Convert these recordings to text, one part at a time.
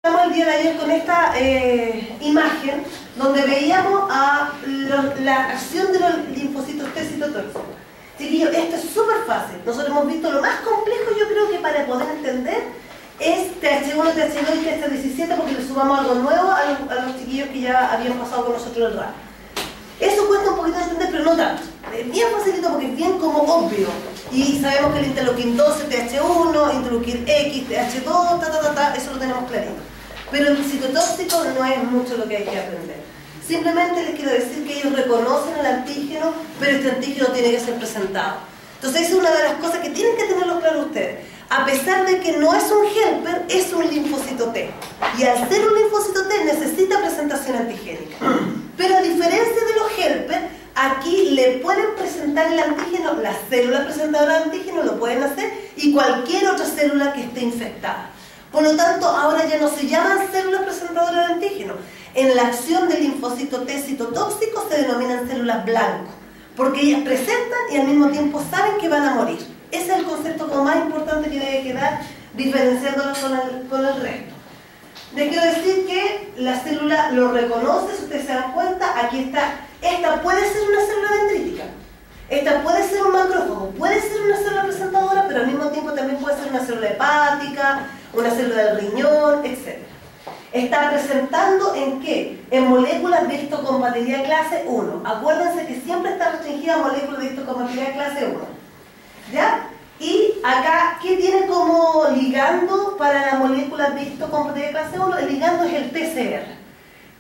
El día de ayer con esta imagen donde veíamos la acción de los linfocitos T citotóxicos. Chiquillos, esto es súper fácil. Nosotros hemos visto lo más complejo, yo creo que para poder entender es TH1, TH2 y TH17, porque le sumamos algo nuevo a los chiquillos que ya habían pasado con nosotros el RAD. Eso cuesta un poquito de entender, pero no tanto. Es bien facilito porque es bien como obvio. Y sabemos que el interleuquín 12, TH1, interleuquín X, TH2, eso lo tenemos clarito. Pero el citotóxico no es mucho lo que hay que aprender. Simplemente les quiero decir que ellos reconocen el antígeno, pero este antígeno tiene que ser presentado. Entonces esa es una de las cosas que tienen que tenerlo claro ustedes. A pesar de que no es un helper, es un linfocito T. Y al ser un linfocito T necesita presentación antigénica. Pero a diferencia de los helpers, aquí le pueden presentar el antígeno, las células presentadoras de antígeno lo pueden hacer, y cualquier otra célula que esté infectada. Por lo tanto, ahora ya no se llaman células presentadoras de antígeno. En la acción del linfocito T citotóxico se denominan células blanco, porque ellas presentan y al mismo tiempo saben que van a morir. Ese es el concepto como más importante que debe quedar, diferenciándolo con el resto. Les quiero decir que la célula lo reconoce, si ustedes se dan cuenta, aquí está. Esta puede ser una célula dendrítica, esta puede ser un macrófago, puede ser una célula presentadora, pero al mismo tiempo también puede ser una célula hepática, una célula del riñón, etc. Está presentando ¿en qué? En moléculas de histocompatibilidad clase 1. Acuérdense que siempre está restringida a moléculas de histocompatibilidad clase 1. ¿Ya? Y acá, ¿qué tiene como ligando para las moléculas de histocompatibilidad clase 1? El ligando es el TCR.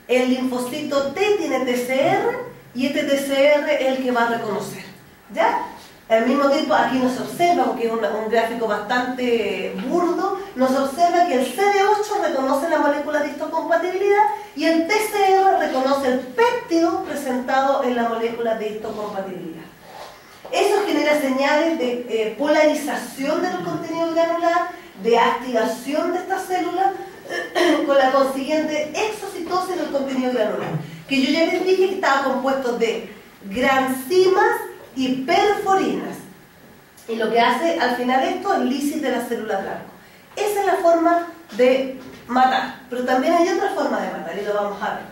El linfocito T tiene TCR y este TCR es el que va a reconocer. ¿Ya? Al mismo tiempo, aquí nos observa, porque es un gráfico bastante burdo, nos observa que el CD8 reconoce la molécula de histocompatibilidad y el TCR reconoce el péptido presentado en la molécula de histocompatibilidad. Eso genera señales de polarización del contenido granular, de activación de estas células, con la consiguiente exocitosis del contenido granular, que yo ya les dije que estaba compuesto de granzimas y perforinas, y lo que hace al final esto es lisis de la célula blanco. Esa es la forma de matar, pero también hay otra forma de matar y lo vamos a ver.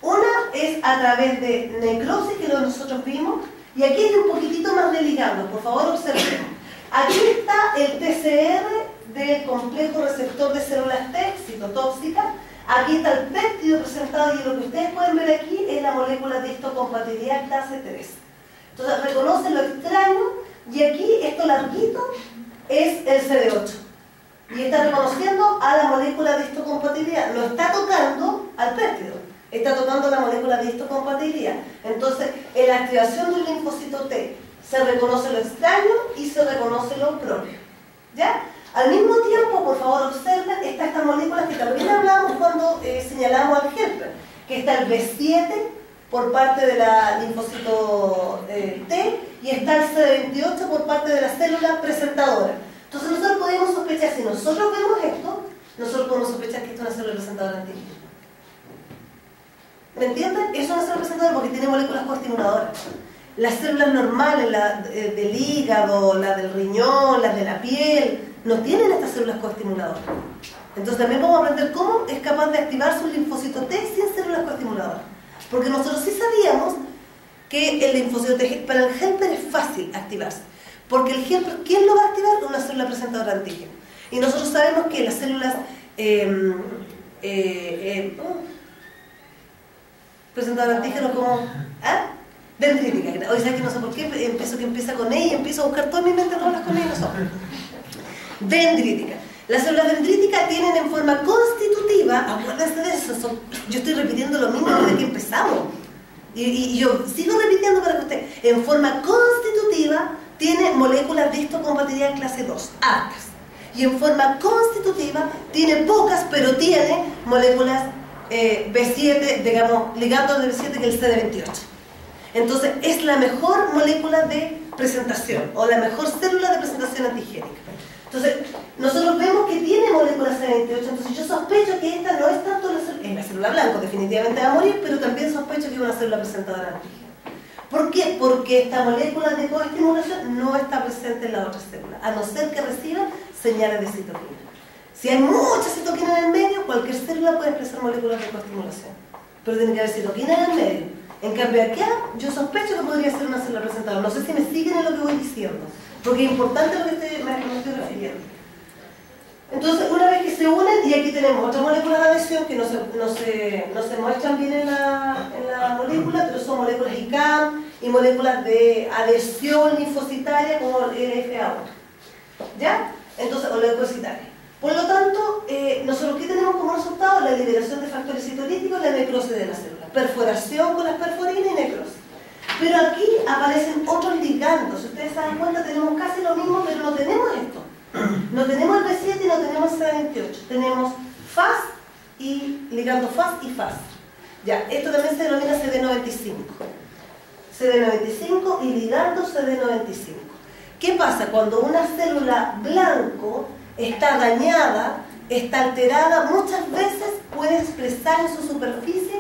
Una es a través de necrosis, que es lo que nosotros vimos, y aquí hay un poquitito más de ligando, por favor observen. Aquí está el TCR del complejo receptor de células T citotóxicas. Aquí está el péptido presentado y lo que ustedes pueden ver aquí es la molécula de histocompatibilidad clase 3. Entonces reconoce lo extraño y aquí esto larguito es el CD8. Y está reconociendo a la molécula de histocompatibilidad. No está tocando al péptido, está tocando la molécula de histocompatibilidad. Entonces en la activación del linfocito T se reconoce lo extraño y se reconoce lo propio. ¿Ya? Al mismo tiempo, por favor, observen, está estas moléculas que también hablamos cuando señalamos al helper, que está el B7 por parte de la linfocito T y está el CD28 por parte de la célula presentadora. Entonces nosotros podemos sospechar, si nosotros vemos esto, nosotros podemos sospechar que esto es una célula presentadora antígena. ¿Me entienden? Es una célula presentadora porque tiene moléculas coestimuladoras. Las células normales, la del hígado, la del riñón, las de la piel, no tienen estas células coestimuladoras. Entonces también vamos a aprender cómo es capaz de activarse un linfocito T sin células coestimuladoras. Porque nosotros sí sabíamos que el linfocito T, para el helper es fácil activarse. Porque el helper, ¿quién lo va a activar? Una célula presentadora de antígeno. Y nosotros sabemos que las células presentadoras de antígeno como... ¿ah? Dendrítica. Hoy sabes que no sé por qué empieza con E y empiezo a buscar toda mi mente rolas con E y no son. Dendrítica. Las células dendríticas tienen en forma constitutiva, acuérdense de eso, yo estoy repitiendo lo mismo desde que empezamos. Y yo sigo repitiendo para que usted, en forma constitutiva, tiene moléculas de histocompatibilidad clase 2, altas. Y en forma constitutiva, tiene pocas, pero tiene moléculas B7, digamos, ligandos de B7 que el CD28. Entonces, es la mejor molécula de presentación, o la mejor célula de presentación antigénica. Entonces, nosotros vemos que tiene moléculas CD28, entonces yo sospecho que esta no es tanto la célula blanco, definitivamente va a morir, pero también sospecho que es una célula presentadora antígena. ¿Por qué? Porque esta molécula de coestimulación no está presente en la otra célula, a no ser que reciba señales de citokina. Si hay mucha citoquina en el medio, cualquier célula puede expresar moléculas de coestimulación. Pero tiene que haber citoquina en el medio. En cambio acá, yo sospecho que podría ser una célula presentadora. No sé si me siguen en lo que voy diciendo, porque es importante lo que me estoy refiriendo. Entonces, una vez que se unen, y aquí tenemos otras moléculas de adhesión que no se muestran bien en la molécula, pero son moléculas ICAM y moléculas de adhesión linfocitaria como el FA1. ¿Ya? Entonces, o leucocitaria. Por lo tanto, nosotros ¿qué tenemos como resultado? La liberación de factores citolíticos y la necrosis de la célula. Perforación con las perforinas y necrosis. Pero aquí aparecen otros ligandos. Si ustedes se dan cuenta, tenemos casi lo mismo, pero no tenemos esto. No tenemos el B7 y no tenemos el CD28. Tenemos FAS y ligando FAS y FAS. Ya, esto también se denomina CD95. CD95 y ligando CD95. ¿Qué pasa? Cuando una célula blanco está dañada, está alterada, muchas veces puede expresar en su superficie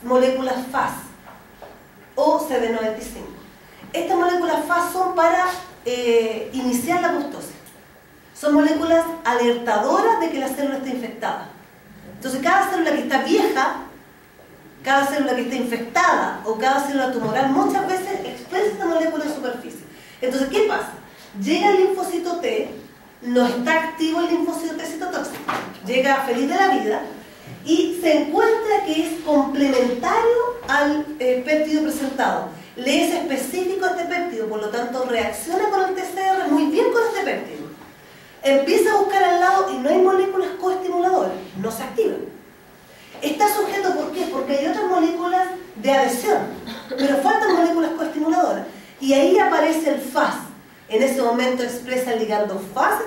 moléculas FAS o CD95. Estas moléculas FAS son para iniciar la apoptosis. Son moléculas alertadoras de que la célula está infectada. Entonces, cada célula que está vieja, cada célula que está infectada o cada célula tumoral muchas veces expresa esta molécula en superficie. Entonces, ¿qué pasa? Llega el linfocito T, no está activo el linfocito T citotóxico, llega feliz de la vida y se encuentra que es complementario al péptido presentado. Le es específico a este péptido, por lo tanto reacciona con el TCR muy bien con este péptido. Empieza a buscar al lado y no hay moléculas coestimuladoras, no se activan. Está sujeto, ¿por qué? Porque hay otras moléculas de adhesión, pero faltan moléculas coestimuladoras. Y ahí aparece el FAS. En ese momento expresa el ligando FAS,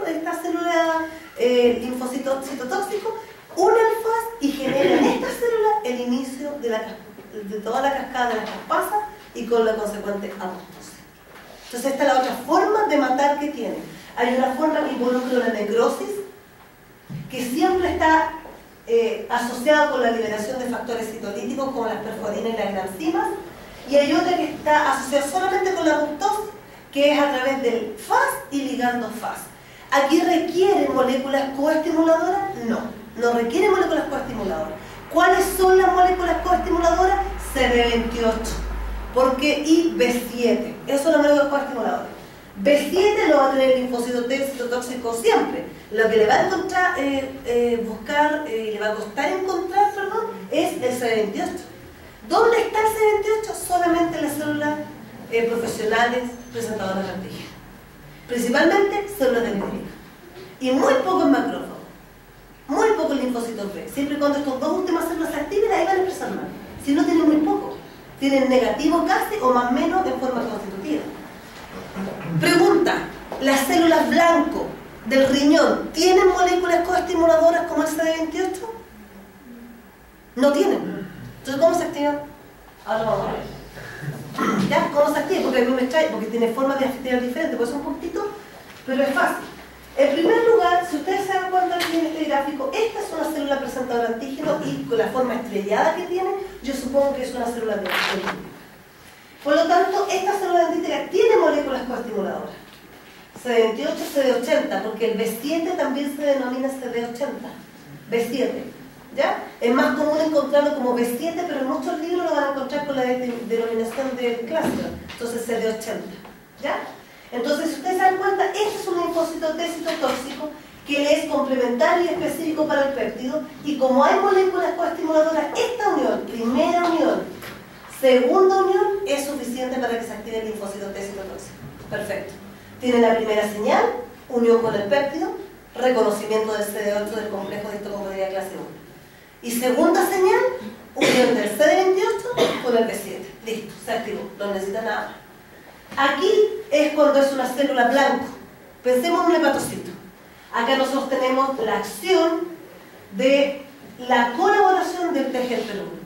esta célula linfocito citotóxico, une al FAS y genera en esta célula el inicio de toda la cascada de las caspasas y con la consecuente apoptosis. Entonces esta es la otra forma de matar que tiene. Hay una forma que involucra una necrosis, que siempre está asociada con la liberación de factores citolíticos como las perforinas y las granzimas, y hay otra que está asociada solamente con la apoptosis, que es a través del FAS y ligando FAS. ¿Aquí requieren moléculas coestimuladoras? No, no requieren moléculas coestimuladoras. ¿Cuáles son las moléculas coestimuladoras? CD28 y B7. Eso es la molécula coestimuladora. B7 lo va a tener el linfocito T citotóxico siempre. Lo que le va a encontrar, le va a costar encontrar, es el CD28. ¿Dónde está el CD28? Solamente en las células profesionales presentadoras de antígenos. Principalmente células de dendrítica. Y muy poco en macrófagos. Muy poco en linfocitos B. Siempre y cuando estas dos últimas células se activen, ahí van a expresar más. Si no, tienen muy poco. Tienen negativo casi o más o menos en forma constitutiva. Pregunta, ¿las células blanco del riñón tienen moléculas coestimuladoras como el CD28? No tienen. Entonces, ¿cómo se activan? Ahora vamos a ver. ¿Ya? ¿Cómo se activa? Porque a mí me extrae, porque tiene formas de actividad diferentes, puede ser un poquitito, pero es fácil. En primer lugar, si ustedes se dan cuenta aquí en este gráfico, esta es una célula presentadora de antígeno y con la forma estrellada que tiene, yo supongo que es una célula de dendrítica. Por lo tanto, esta célula dendrítica tiene moléculas coestimuladoras. CD28, CD80, porque el B7 también se denomina CD80. B7, ¿ya? Es más común encontrarlo como B7, pero en muchos libros lo van a encontrar con la denominación del clúster. Entonces, CD80, ¿ya? Entonces, si ustedes se dan cuenta, este es un linfocito T citotóxico que le es complementario y específico para el péptido, y como hay moléculas coestimuladoras, esta unión, primera unión, segunda unión, es suficiente para que se active el linfocito T citotóxico. Perfecto. Tiene la primera señal, unión con el péptido, reconocimiento del CD8 del complejo de histocomodidad clase 1. Y segunda señal, unión del CD28 con el B7. Listo, se activó, no necesita nada más. Aquí es cuando es una célula blanco. Pensemos en un hepatocito. Acá nosotros tenemos la acción de la colaboración del TGLP1.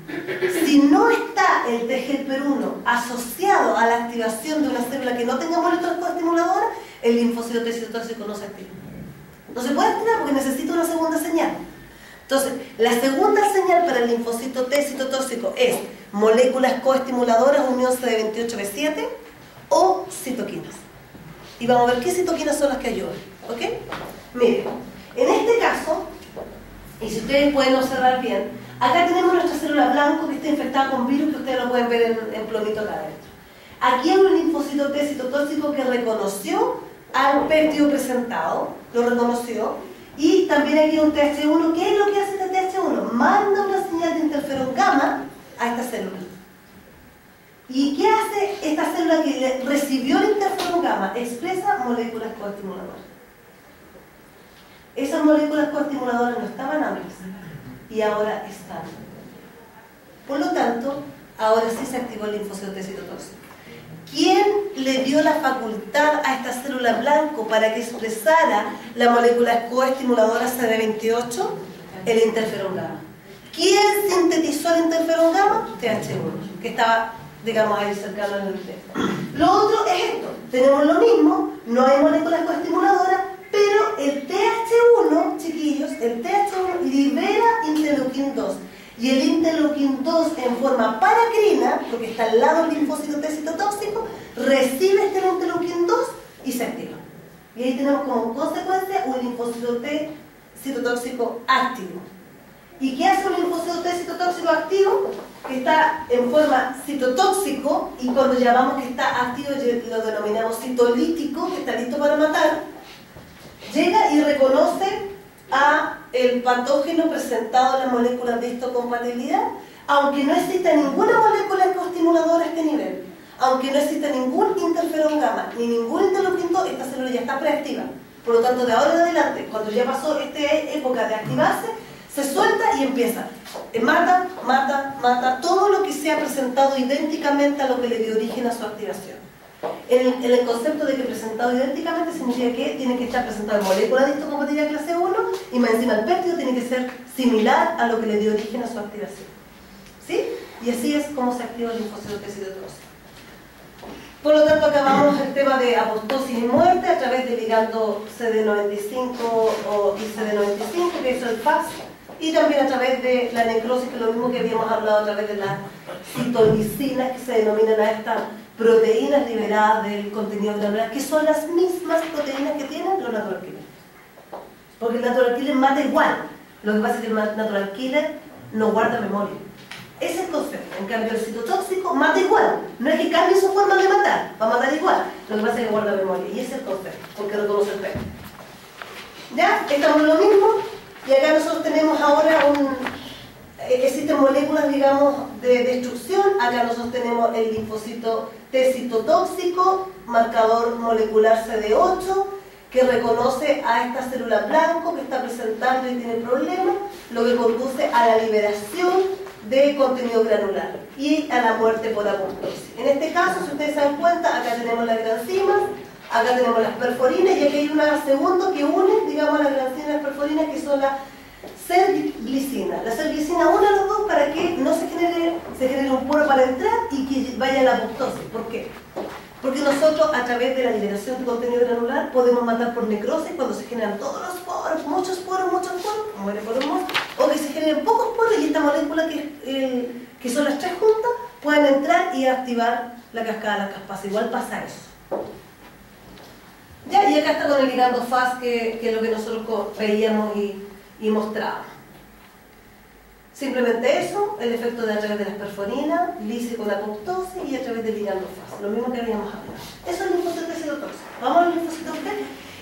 Si no está el TGLP1 asociado a la activación de una célula que no tenga moléculas coestimuladoras, el linfocito T citotóxico no se activa. No se puede activar porque necesita una segunda señal. Entonces, la segunda señal para el linfocito T citotóxico es moléculas coestimuladoras, unión CD28B7 o citoquinas. Y vamos a ver qué citoquinas son las que ayudan. ¿Ok? Miren, En este caso, y si ustedes pueden observar bien, acá tenemos nuestra célula blanco que está infectada con virus, que ustedes lo pueden ver en plomito acá adentro. Aquí hay un linfocito T citotóxico que reconoció al péptido presentado, lo reconoció, y también aquí hay un TH1. ¿Qué es lo que hace este TH1? Manda una señal de interferón gamma a esta célula. ¿Y qué hace esta célula que recibió el interferón gamma? Expresa moléculas coestimuladoras. Esas moléculas coestimuladoras no estaban antes y ahora están. Por lo tanto, ahora sí se activó el linfocito T citotóxico. ¿Quién le dio la facultad a esta célula blanco para que expresara la molécula coestimuladora CD28? El interferón gamma. ¿Quién sintetizó el interferón gamma? TH1, que estaba, digamos, ahí cercano en el texto. Lo otro es esto. Tenemos lo mismo, no hay moléculas coestimuladoras, pero el TH1, chiquillos, el TH1 libera interleuquín 2. Y el interleuquín 2 en forma paracrina, porque está al lado del linfocito T citotóxico, recibe este interleuquín 2 y se activa. Y ahí tenemos como consecuencia un linfocito T citotóxico activo. ¿Y qué hace un linfocito T citotóxico activo? Que está en forma citotóxico, y cuando llamamos que está activo lo denominamos citolítico, que está listo para matar. Llega y reconoce a el patógeno presentado en la molécula de histocompatibilidad, aunque no exista ninguna molécula coestimuladora a este nivel, aunque no exista ningún interferón gamma, ni ningún interleuquín 2, esta célula ya está preactiva. Por lo tanto, de ahora en adelante, cuando ya pasó esta época de activarse, se suelta y empieza. Mata, mata, mata, todo lo que sea presentado idénticamente a lo que le dio origen a su activación. En el concepto de que presentado idénticamente significa que tiene que estar presentado en molécula de histocompatibilidad clase 1 y más encima el péptido tiene que ser similar a lo que le dio origen a su activación. ¿Sí? Y así es como se activa el linfocito T citotóxico. Por lo tanto, acabamos el tema de apoptosis y muerte a través del ligando CD95 y CD95, que es el FAS, y también a través de la necrosis, que es lo mismo que habíamos hablado a través de las citolicinas, que se denominan a estas proteínas liberadas del contenido granular, que son las mismas proteínas que tienen los natural killers. Porque el natural killer mata igual. Lo que pasa es que el natural killer no guarda memoria. Ese es el concepto. En cambio, el citotóxico mata igual. No es que cambie su forma de matar, va a matar igual. Lo que pasa es que guarda memoria. Y ese es el concepto, porque reconoce el pelo. ¿Ya? Estamos en lo mismo. Y acá nosotros tenemos ahora existen moléculas, digamos, de destrucción. Acá nosotros tenemos el linfocito T citotóxico, marcador molecular CD8, que reconoce a esta célula blanco que está presentando y tiene problemas, lo que conduce a la liberación de contenido granular y a la muerte por apoptosis. En este caso, si ustedes se dan cuenta, acá tenemos las granzimas, acá tenemos las perforinas, y aquí hay una segunda que une, digamos, a las granzimas y las perforinas, que son las serglicina. La serglicina une a los dos para que no se genere un poro para entrar y que vaya a la apoptosis. ¿Por qué? Porque nosotros, a través de la liberación de contenido granular, podemos matar por necrosis cuando se generan todos los poros, muchos poros, muere por un montón, o que se generen pocos poros y esta molécula que son las tres juntas pueden entrar y activar la cascada de las caspasas. Igual pasa eso. Ya, y acá está con el ligando FAS, que es lo que nosotros veíamos y mostrábamos. Simplemente eso, el efecto de a través de las perforinas, lice con apoptosis y a través del ligando FAS, lo mismo que habíamos hablado. Eso es el linfocito T citotóxico. Vamos a los linfocitos B,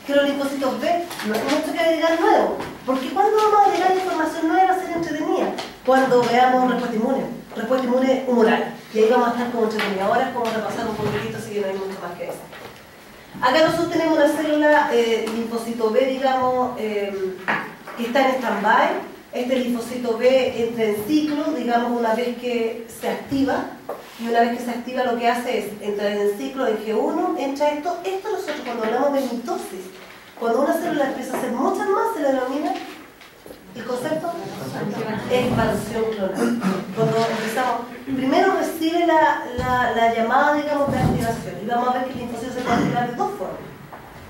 que los linfocitos B no hay mucho que agregar nuevo, porque cuando vamos a agregar información nueva va a ser entretenida, cuando veamos respuesta inmune humoral, y ahí vamos a estar como entretenidos. Ahora es como repasar un poquitito, así que no hay mucho más que eso. Acá nosotros tenemos una célula linfocito B, digamos, que está en stand-by. Este linfocito B entra en ciclo, digamos, una vez que se activa, y una vez que se activa lo que hace es entrar en ciclo en G1, entra esto nosotros cuando hablamos de mitosis, cuando una célula empieza a hacer muchas más, se le denomina el concepto expansión clonal. Cuando empezamos, primero recibe la llamada, digamos, de activación, y vamos a ver que el linfocito se puede activar de dos formas,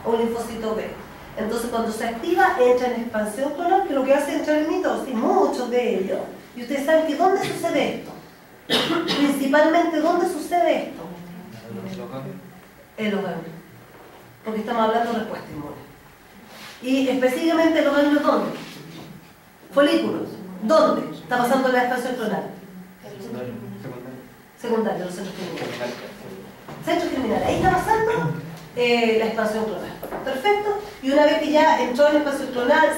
o linfocito B. Entonces, cuando se activa, entra en expansión clonal, que lo que hace es entrar en mitosis, muchos de ellos. Y ustedes saben que ¿dónde sucede esto? Principalmente, ¿dónde sucede esto? En los ganglios. Porque estamos hablando de respuesta inmune. Y específicamente los ganglios, ¿dónde? Folículos. ¿Dónde está pasando la expansión clonal? Secundario, los centros germinales. Centros germinales, ahí está pasando la expansión clonal. Perfecto. Y una vez que ya entró en la expansión clonal,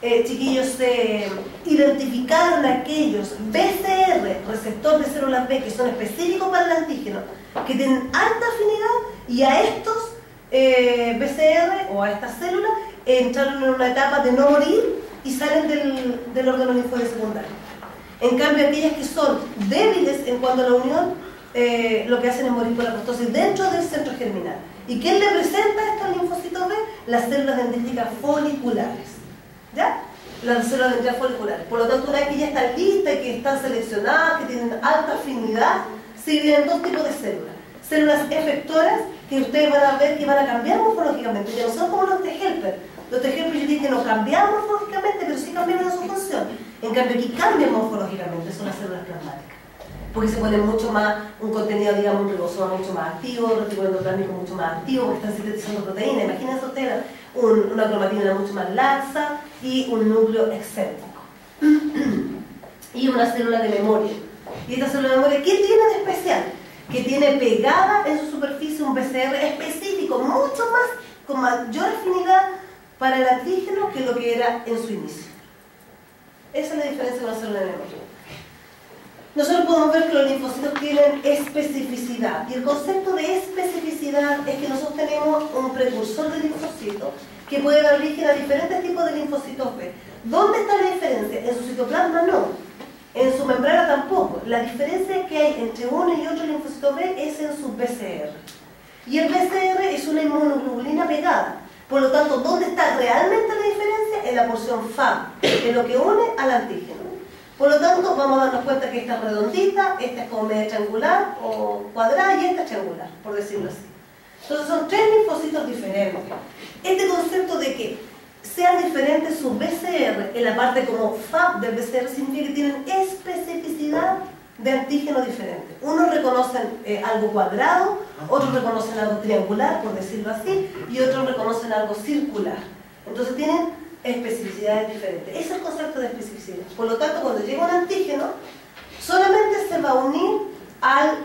chiquillos, se identificaron aquellos BCR, receptores de células B, que son específicos para el antígeno, que tienen alta afinidad, y a estos BCR o a estas células entraron en una etapa de no morir y salen del órgano linfóide secundario. En cambio, aquellas que son débiles en cuanto a la unión, lo que hacen es morir por apoptosis dentro del centro germinal. ¿Y quién le presenta a estos linfocitos B? Las células dendríticas foliculares. ¿Ya? Las células dendríticas foliculares. Por lo tanto, una vez que ya están listas y que están seleccionadas, que tienen alta afinidad, se dividen dos tipos de células. Células efectoras, que ustedes van a ver que van a cambiar morfológicamente, ya no son como los T-helper. Los T-helper yo dije que no cambian morfológicamente, pero sí cambian en su función. En cambio, aquí cambian morfológicamente, son las células plasmáticas. Porque se pone mucho más, un contenido, digamos, un ribosoma mucho más activo, un retículo endoplasmático mucho más activo, porque están sintetizando proteínas. Imagínense ustedes una cromatina mucho más laxa y un núcleo excéntrico. Y una célula de memoria. Y esta célula de memoria, ¿qué tiene de especial? Que tiene pegada en su superficie un BCR específico, mucho más, con mayor afinidad para el antígeno que lo que era en su inicio. Esa es la diferencia con la célula de memoria. Nosotros podemos ver que los linfocitos tienen especificidad, y el concepto de especificidad es que nosotros tenemos un precursor de linfocitos que puede dar origen a diferentes tipos de linfocitos B. ¿Dónde está la diferencia? En su citoplasma no, en su membrana tampoco. La diferencia que hay entre uno y otro linfocito B es en su BCR. Y el BCR es una inmunoglobulina pegada. Por lo tanto, ¿dónde está realmente la diferencia? En la porción FAB, en lo que une al antígeno. Por lo tanto, vamos a darnos cuenta que esta es redondita, esta es como media triangular o cuadrada y esta es triangular, por decirlo así. Entonces son tres linfocitos diferentes. Este concepto de que sean diferentes sus BCR en la parte como FAB del BCR significa que tienen especificidad de antígeno diferente. Unos reconocen algo cuadrado, otros reconocen algo triangular, por decirlo así, y otros reconocen algo circular. Entonces tienen especificidades diferentes. Ese es el concepto de especificidad. Por lo tanto, cuando llega un antígeno, solamente se va a unir al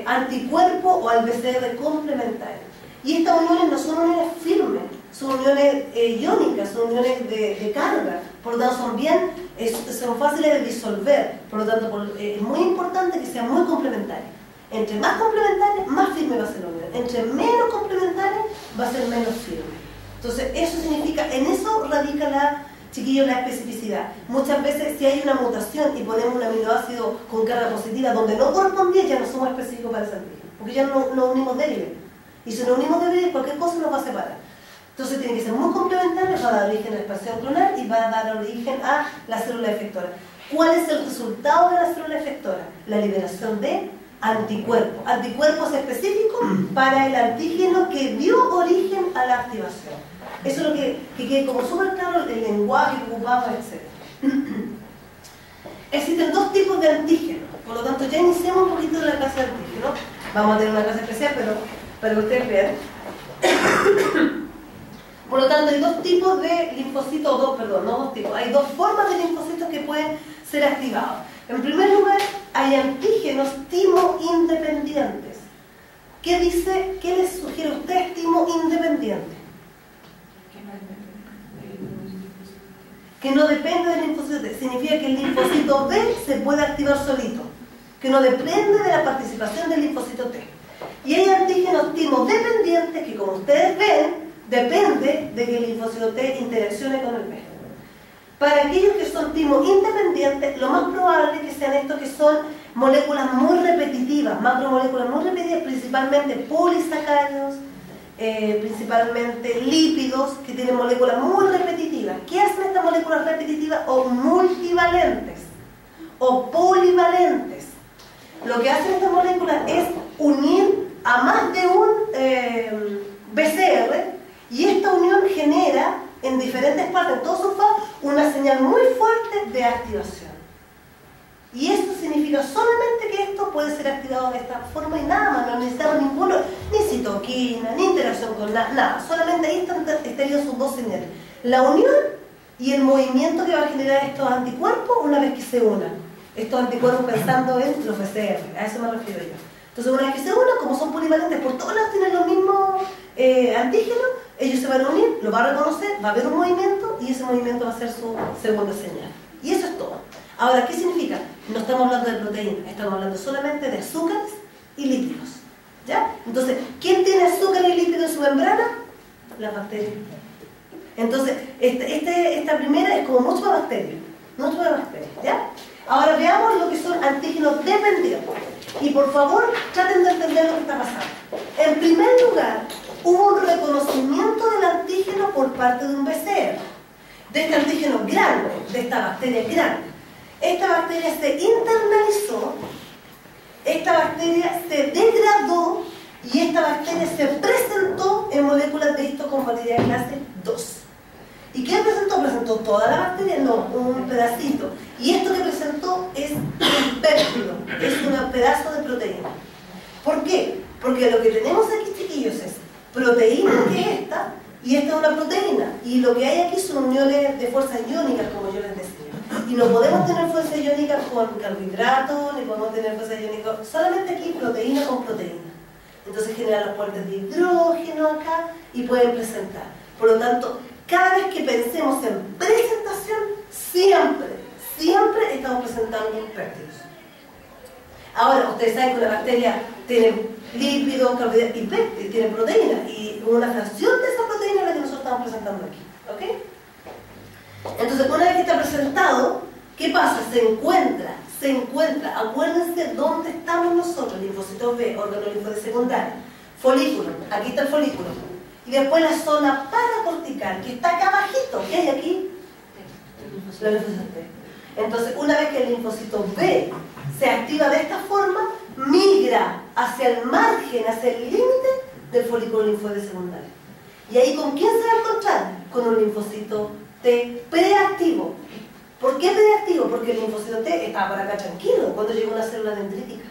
anticuerpo o al BCR complementario. Y estas uniones no son uniones firmes, son uniones iónicas, son uniones de carga. Por lo tanto, son fáciles de disolver. Por lo tanto, es muy importante que sean muy complementarias. Entre más complementarias, más firme va a ser la unión. Entre menos complementarias, va a ser menos firme. Entonces, eso significa, en eso radica chiquillos, la especificidad. Muchas veces, si hay una mutación y ponemos un aminoácido con carga positiva donde no correspondía, ya no somos específicos para ese antígeno, porque ya no unimos débiles. Y si nos unimos débiles, cualquier cosa nos va a separar. Entonces, tiene que ser muy complementario, va a dar origen a la expansión clonal y va a dar origen a la célula efectora. ¿Cuál es el resultado de la célula efectora? La liberación de anticuerpos. Anticuerpos específicos para el antígeno que dio origen a la activación. Eso es lo que quede como súper claro el lenguaje que ocupamos, etc. Existen dos tipos de antígenos, por lo tanto ya iniciamos un poquito de la clase de antígenos. Vamos a tener una clase especial, pero para que ustedes vean. Por lo tanto, hay dos tipos de linfocitos, hay dos formas de linfocitos que pueden ser activados. En primer lugar, hay antígenos timo-independientes. ¿Qué les sugiere a ustedes timo-independiente? Que no depende del linfocito T. Significa que el linfocito B se puede activar solito, que no depende de la participación del linfocito T. Y hay antígenos timo-dependientes que, como ustedes ven, depende de que el linfocito T interaccione con el B. Para aquellos que son timo-independientes, lo más probable es que sean estos que son moléculas muy repetitivas, macromoléculas muy repetitivas, principalmente polisacáridos, principalmente lípidos, que tienen moléculas muy repetitivas. ¿Qué hacen estas moléculas repetitivas o multivalentes o polivalentes? Lo que hacen estas moléculas es unir a más de un BCR, y esta unión genera en diferentes partes, en todo su faz, una señal muy fuerte de activación. Y esto significa significa solamente que esto puede ser activado de esta forma y nada más, no necesitamos ninguno, ni citoquina, ni interacción con nada, solamente ahí estarían sus dos señales, la unión y el movimiento que va a generar estos anticuerpos una vez que se unan, estos anticuerpos pensando en los PCR, a eso me refiero yo. Entonces una vez que se unan, como son polivalentes, por todos lados tienen los mismos antígenos, ellos se van a unir, lo va a reconocer, va a haber un movimiento y ese movimiento va a ser su segunda señal. Y eso es todo. Ahora, ¿qué significa? No estamos hablando de proteínas, estamos hablando solamente de azúcares y lípidos. ¿Ya? Entonces, ¿quién tiene azúcar y lípido en su membrana? Las bacterias. Entonces, esta primera es como mucho más bacterias. Mucho más bacterias. ¿Ya? Ahora veamos lo que son antígenos dependientes. Y por favor, traten de entender lo que está pasando. En primer lugar, hubo un reconocimiento del antígeno por parte de un PCR. De este antígeno grande, de esta bacteria grande. Esta bacteria se internalizó, esta bacteria se degradó y esta bacteria se presentó en moléculas de histocompatibilidad clase 2. ¿Y qué presentó? ¿Presentó toda la bacteria? No, un pedacito. Y esto que presentó es un péptido, es un pedazo de proteína. ¿Por qué? Porque lo que tenemos aquí, chiquillos, es proteína, que es esta, y esta es una proteína. Y lo que hay aquí son uniones de fuerzas iónicas, como yo les decía. Y no podemos tener fuerza iónica con carbohidratos, ni podemos tener fuerza iónica, solamente aquí proteína con proteína. Entonces generan los puentes de hidrógeno acá y pueden presentar. Por lo tanto, cada vez que pensemos en presentación, siempre estamos presentando péptidos. Ahora, ustedes saben que una bacteria tiene lípidos, carbohidratos y péptidos, tiene proteína, y una fracción de esa proteína es la que nosotros estamos presentando aquí. ¿Ok? Entonces, una vez que está presentado, ¿qué pasa? Se encuentra, acuérdense dónde estamos nosotros, linfocitos B, órgano linfóide secundario, folículo, aquí está el folículo, y después la zona paracortical, que está acá abajito, ¿qué hay aquí? La linfocito T. Entonces, una vez que el linfocito B se activa de esta forma, migra hacia el margen, hacia el límite del folículo linfóide secundario. ¿Y ahí con quién se va a encontrar? Con un linfocito T preactivo. ¿Por qué preactivo? Porque el linfocito T estaba por acá tranquilo cuando llegó una célula dendrítica.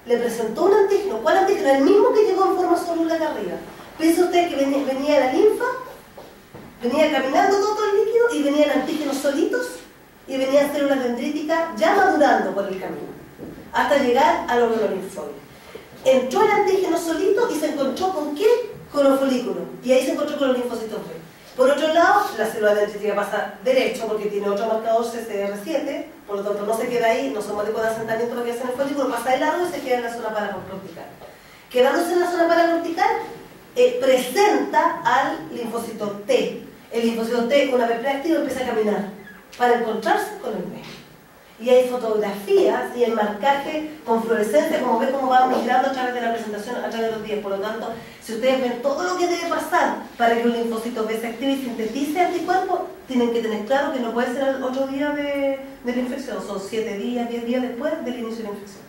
Le presentó un antígeno. ¿Cuál antígeno? El mismo que llegó en forma soluble acá arriba. Piensa usted que venía la linfa, venía caminando todo el líquido y venían antígenos solitos y venían células dendríticas ya madurando por el camino hasta llegar al órgano linfóide. Entró el antígeno solito y se encontró ¿con qué? Con los folículos. Y ahí se encontró con los linfocitos B. Por otro lado, la célula dendrítica pasa derecho porque tiene otro marcador CCR7, por lo tanto no se queda ahí, no son moléculas de asentamiento lo que hace en el folículo, pasa de largo y se queda en la zona paracortical. Quedándose en la zona paracortical, presenta al linfocito T. El linfocito T, una vez preactivo, empieza a caminar para encontrarse con el B. Y hay fotografías y el marcaje con fluorescencia, como ve cómo va migrando a través de la presentación, a través de los días. Por lo tanto, si ustedes ven todo lo que debe pasar para que un linfocito B se active y sintetice anticuerpos, tienen que tener claro que no puede ser el otro día de la infección, son 7 días, 10 días después del inicio de la infección.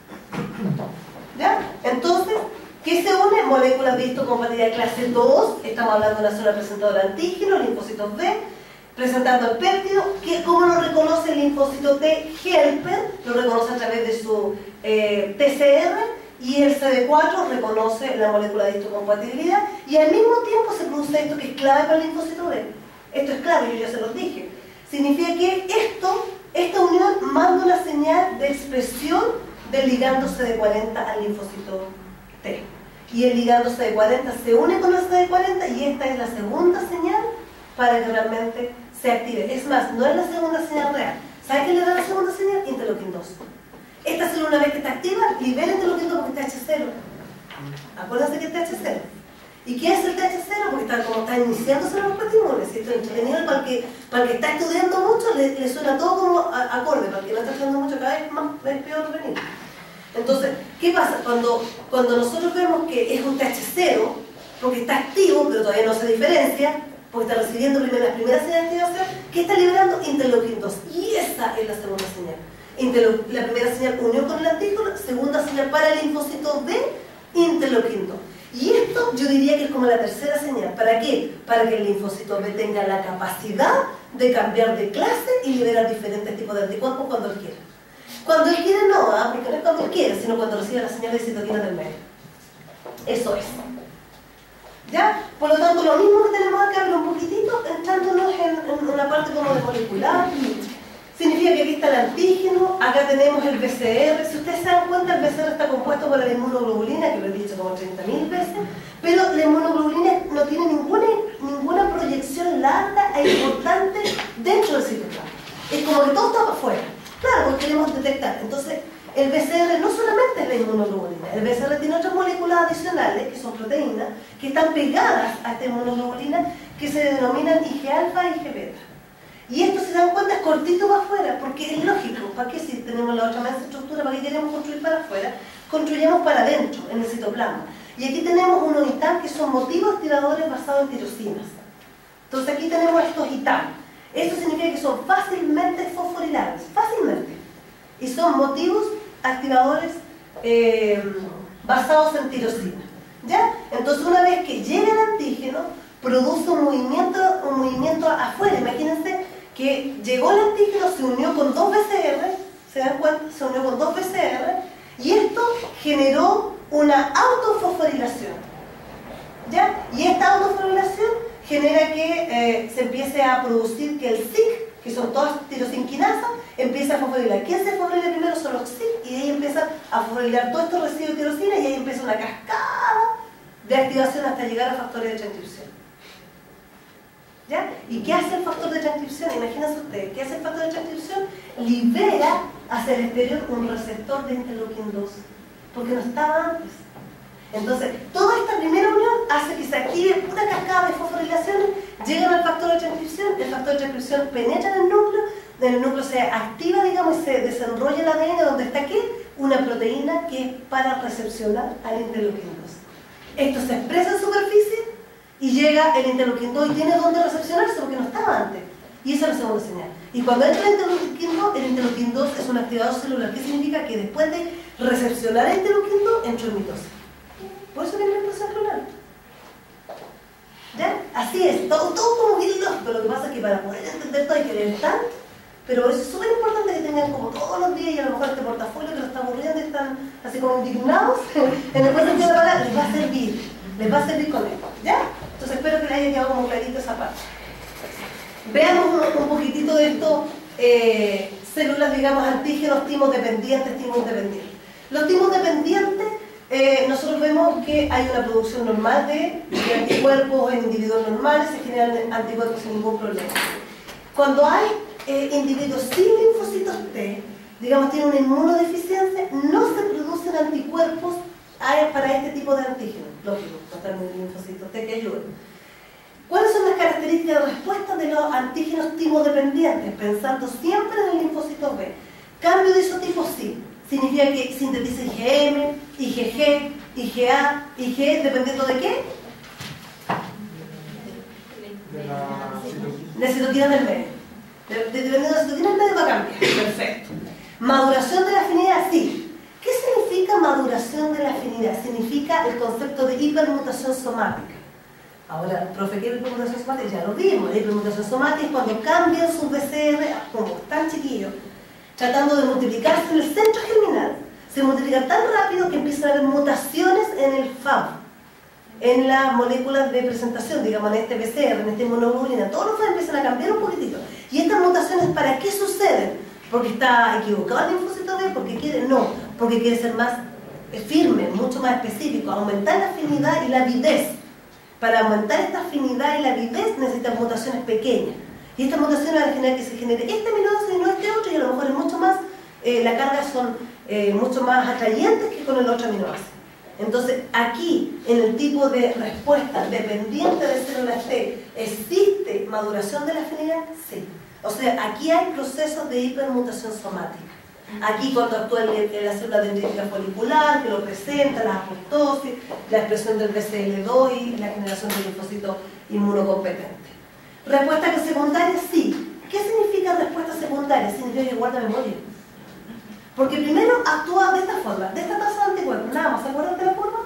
¿Ya? Entonces, ¿qué se une? Moléculas de histocompatibilidad clase 2, estamos hablando de una sola presentadora de antígenos, linfocitos B, presentando el péptido, que ¿cómo lo reconoce el linfocito T helper? Lo reconoce a través de su TCR, y el CD4 reconoce la molécula de histocompatibilidad, y al mismo tiempo se produce esto que es clave para el linfocito B. Esto es clave, yo ya se los dije. Significa que esta unión manda una señal de expresión del ligando CD40 al linfocito T. Y el ligando CD40 se une con el CD40 y esta es la segunda señal para que realmente se active. Es más, no es la segunda señal real. ¿Sabe qué le da la segunda señal? Interleukin 2. Esta célula, una vez que está activa, libera interleukin 2 porque está TH0. Acuérdense que es TH0. ¿Y qué es el TH0? Porque como está iniciándose los estímulos, esto es entretenido para el que está estudiando mucho, le suena todo como acorde, para el que no está estudiando mucho cada vez más es peor venir. Entonces, ¿qué pasa? Cuando nosotros vemos que es un TH0, porque está activo, pero todavía no se diferencia, porque está recibiendo las primeras señales de activación, ¿qué está liberando? Interleukin 2. Y esa es la segunda señal. La primera señal unión con el antígeno, segunda señal para el linfocito B, interleukin 2. Y esto yo diría que es como la tercera señal. ¿Para qué? Para que el linfocito B tenga la capacidad de cambiar de clase y liberar diferentes tipos de anticuerpos cuando él quiera. Cuando él quiere no, porque no es cuando él quiere, sino cuando recibe la señal de citoquina del medio. Eso es. ¿Ya? Por lo tanto, lo mismo que tenemos acá, pero un poquitito, entrándonos en una parte como de molecular. Significa que aquí está el antígeno, acá tenemos el BCR. Si ustedes se dan cuenta, el BCR está compuesto por la inmunoglobulina, que lo he dicho como 30.000 veces, pero la inmunoglobulina no tiene ninguna proyección larga e importante dentro del citoplasma. Es como que todo está para afuera. Claro, porque queremos detectar. Entonces, el BCR no solamente es la inmunoglobulina, el BCR tiene otras moléculas adicionales, que son proteínas, que están pegadas a esta inmunoglobulina, que se denominan Ig-alfa y Ig-beta. Y esto, si se dan cuenta, es cortito para afuera, porque es lógico. ¿Para qué si tenemos la otra masa estructura? ¿Para qué queremos construir para afuera? Construyamos para adentro, en el citoplasma. Y aquí tenemos unos ITAM que son motivos activadores basados en tirosinas. Entonces aquí tenemos estos ITAM. Esto significa que son fácilmente fosforilables, fácilmente. Y son motivos activadores basados en tirosina. ¿Ya? Entonces una vez que llega el antígeno, produce un movimiento afuera. Imagínense que llegó el antígeno, se unió con 2 BCR, ¿se dan cuenta? Se unió con 2 BCR y esto generó una autofosforilación. ¿Ya? Y esta autofosforilación genera que se empiece a producir que el SIC, que son todas tirosinquinasas, empieza a fosforilar. ¿Quién se fosforila primero? Son los SIC, y de ahí empiezan a fosforilar todos estos residuos de tirosina y ahí empieza una cascada de activación hasta llegar a factores de transcripción. ¿Ya? ¿Y qué hace el factor de transcripción? Imagínense ustedes, ¿qué hace el factor de transcripción? Libera hacia el exterior un receptor de interleukin 2, porque no estaba antes. Entonces, toda esta primera unión hace que se active una cascada de fosforilaciones, llegan al factor de transcripción, el factor de transcripción penetra en el núcleo se activa, digamos, y se desenrolla el ADN, donde está aquí una proteína que es para recepcionar al interleukin 2. Esto se expresa en superficie y llega el interleukin 2 y tiene donde recepcionarse porque no estaba antes. Y esa es la segunda señal. Y cuando entra el interleukin 2 es un activador celular. ¿Qué significa? Que después de recepcionar el interleukin 2, entró en mitosis. Por eso viene la explosión clonal. ¿Ya? Así es, todo como bien lógico. Lo que pasa es que para poder entender todo hay que leer tanto, pero es súper importante que tengan como todos los días, y a lo mejor este portafolio que lo está aburriendo y están así como indignados, en el buen sentido de la palabra, les va a servir con esto. ¿Ya? Entonces espero que les haya quedado como clarito esa parte. Veamos un poquitito de esto, células, digamos, antígenos, timos dependientes, timos independientes. Los timos dependientes, nosotros vemos que hay una producción normal de anticuerpos en individuos normales, se generan anticuerpos sin ningún problema. Cuando hay individuos sin linfocitos T, digamos, tienen una inmunodeficiencia, no se producen anticuerpos para este tipo de antígenos. Lógico, no están en linfocitos T que ayuden. ¿Cuáles son las características de respuesta de los antígenos timodependientes? Pensando siempre en el linfocito B. Cambio de isotipo sí. Significa que sintetiza IgM, IgG, IgA, IgE, ¿dependiendo de qué? De citoquina del medio. Dependiendo de la citoquina del medio va a cambiar. Perfecto. Maduración de la afinidad, sí. ¿Qué significa maduración de la afinidad? Significa el concepto de hipermutación somática. Ahora, profe, ¿qué es la hipermutación somática? Ya lo vimos. La hipermutación somática es cuando cambian sus BCR, como están chiquillos, tratando de multiplicarse en el centro germinal, se multiplican tan rápido que empiezan a haber mutaciones en el FAB, en las moléculas de presentación, digamos, en este BCR, en esta inmunoglobulina. Todos los FAB empiezan a cambiar un poquitito. ¿Y estas mutaciones para qué suceden? ¿Porque está equivocado el linfocito B? ¿Porque quiere? No, porque quiere ser más firme, mucho más específico, aumentar la afinidad y la avidez. Para aumentar esta afinidad y la avidez necesitan mutaciones pequeñas. Y estas mutaciones van a generar que se genere este aminoácido y no este otro, y a lo mejor es mucho más, la carga son mucho más atrayentes que con el otro aminoácido. Entonces, aquí, en el tipo de respuesta dependiente de células T, ¿existe maduración de la afinidad? Sí. O sea, aquí hay procesos de hipermutación somática. Aquí cuando actúa la célula dendrítica folicular, que lo presenta, la apoptosis, la expresión del BCL2 y la generación de linfocitos inmunocompetentes. Respuesta que secundaria, sí. ¿Qué significa respuesta secundaria? Significa que guarda memoria. Porque primero actúa de esta forma, de esta tasa de anticuerpos, nada más, ¿se acuerdan de la curva?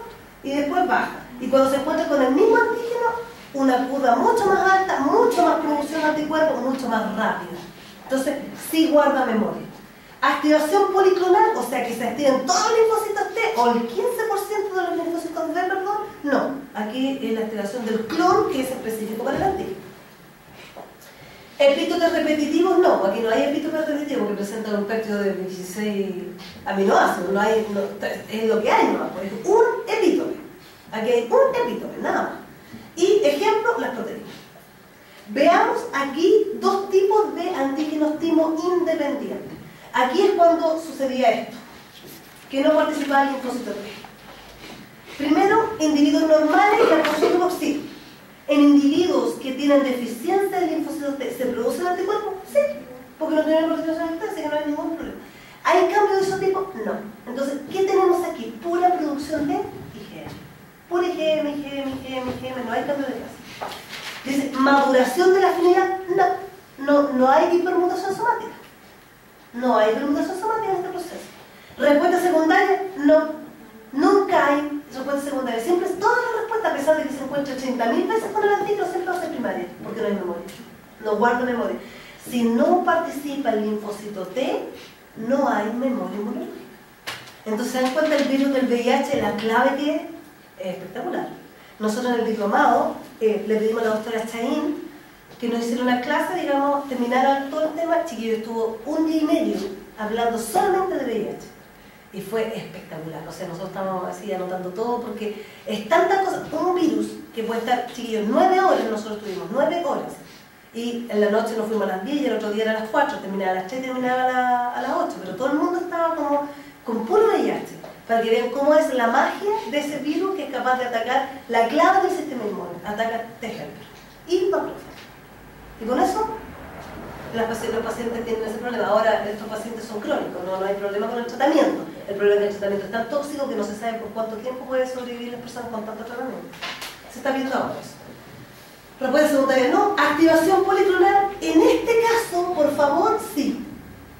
Y después baja. Y cuando se encuentra con el mismo antígeno, una curva mucho más alta, mucho más producción de anticuerpos, mucho más rápida. Entonces, sí guarda memoria. Activación policlonal, o sea que se activen todos los linfocitos T o el 15% de los linfocitos B, perdón, no. Aquí es la activación del clon, que es específico para el antígeno. Epítopes repetitivos, no. Aquí no hay epítopes repetitivos que presentan un péptido de 16 aminoácidos. Es lo que hay, ¿no? Pues un epítope. Aquí hay un epítope, nada más. Y ejemplo, las proteínas. Veamos aquí dos tipos de antígenos timo independientes. Aquí es cuando sucedía esto, que no participaba el linfocito T. Primero, individuos normales y absorción por sí. En individuos que tienen deficiencia de linfocitos T, ¿se produce el anticuerpo? Sí, porque no tienen participación T, así que no hay ningún problema. ¿Hay cambio de isotipo? No. Entonces, ¿qué tenemos aquí? Pura producción de IgM. Pura IgM, no hay cambio de clase. Dice, ¿maduración de la afinidad? No hay hipermutación somática. No hay hipermutación somática en este proceso. ¿Respuesta secundaria? No. Nunca hay respuesta secundaria. Siempre es toda la respuesta, a pesar de que se encuentra 80.000 veces con el antígeno, siempre va a ser primaria, porque no hay memoria. No guarda memoria. Si no participa el linfocito T, no hay memoria inmunológica. Entonces, ¿se dan cuenta el virus del VIH, la clave que es espectacular? Nosotros en el diplomado le pedimos a la doctora Chaín que nos hiciera una clase, digamos, terminara todo el tema. Chiquillo estuvo 1 día y medio hablando solamente de VIH. Y fue espectacular. O sea, nosotros estamos así anotando todo porque es tanta cosa. Un virus que puede estar, chiquillos, 9 horas, nosotros tuvimos 9 horas. Y en la noche nos fuimos a las 10 y el otro día era a las 4, terminaba a las 3 y terminaba a las 8. Pero todo el mundo estaba como con puro VIH. Para que vean cómo es la magia de ese virus que es capaz de atacar la clave del sistema inmune. Ataca T helper y macrófago. Y con eso, los pacientes tienen ese problema. Ahora, estos pacientes son crónicos, no hay problema con el tratamiento. El problema es que el tratamiento es tan tóxico que no se sabe por cuánto tiempo puede sobrevivir las personas con tanto tratamiento. Se está viendo ahora eso. Respuesta secundaria, no. Activación policlonal, en este caso, por favor, sí.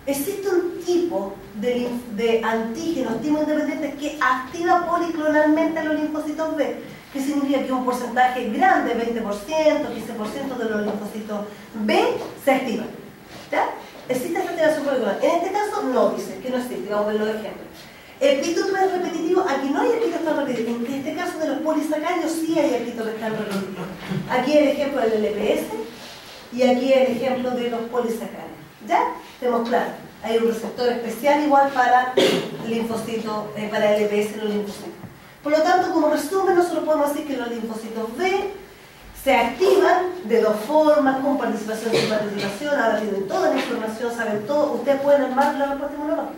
Existe un tipo de antígenos timo independientes que activa policlonalmente a los linfocitos B. ¿Qué significa? Que un porcentaje grande, 20%, 15% de los linfocitos B se activan. ¿Ya? ¿Existe esta activación policlonal? En este caso no, dice que no existe, vamos a ver los ejemplos. Epítopes repetitivos, aquí no hay epítopes repetitivos. En este caso de los polisacáridos sí hay epítopes repetitivos. Aquí el ejemplo del LPS y aquí el ejemplo de los polisacáridos. ¿Ya? Tenemos claro. Hay un receptor especial igual para linfocitos, para el LPS y los linfocitos. Por lo tanto, como resumen, nosotros podemos decir que los linfocitos B se activan de dos formas, con participación y sin participación. Ahora tienen toda la información, saben todo. Ustedes pueden armar la respuesta inmunológica.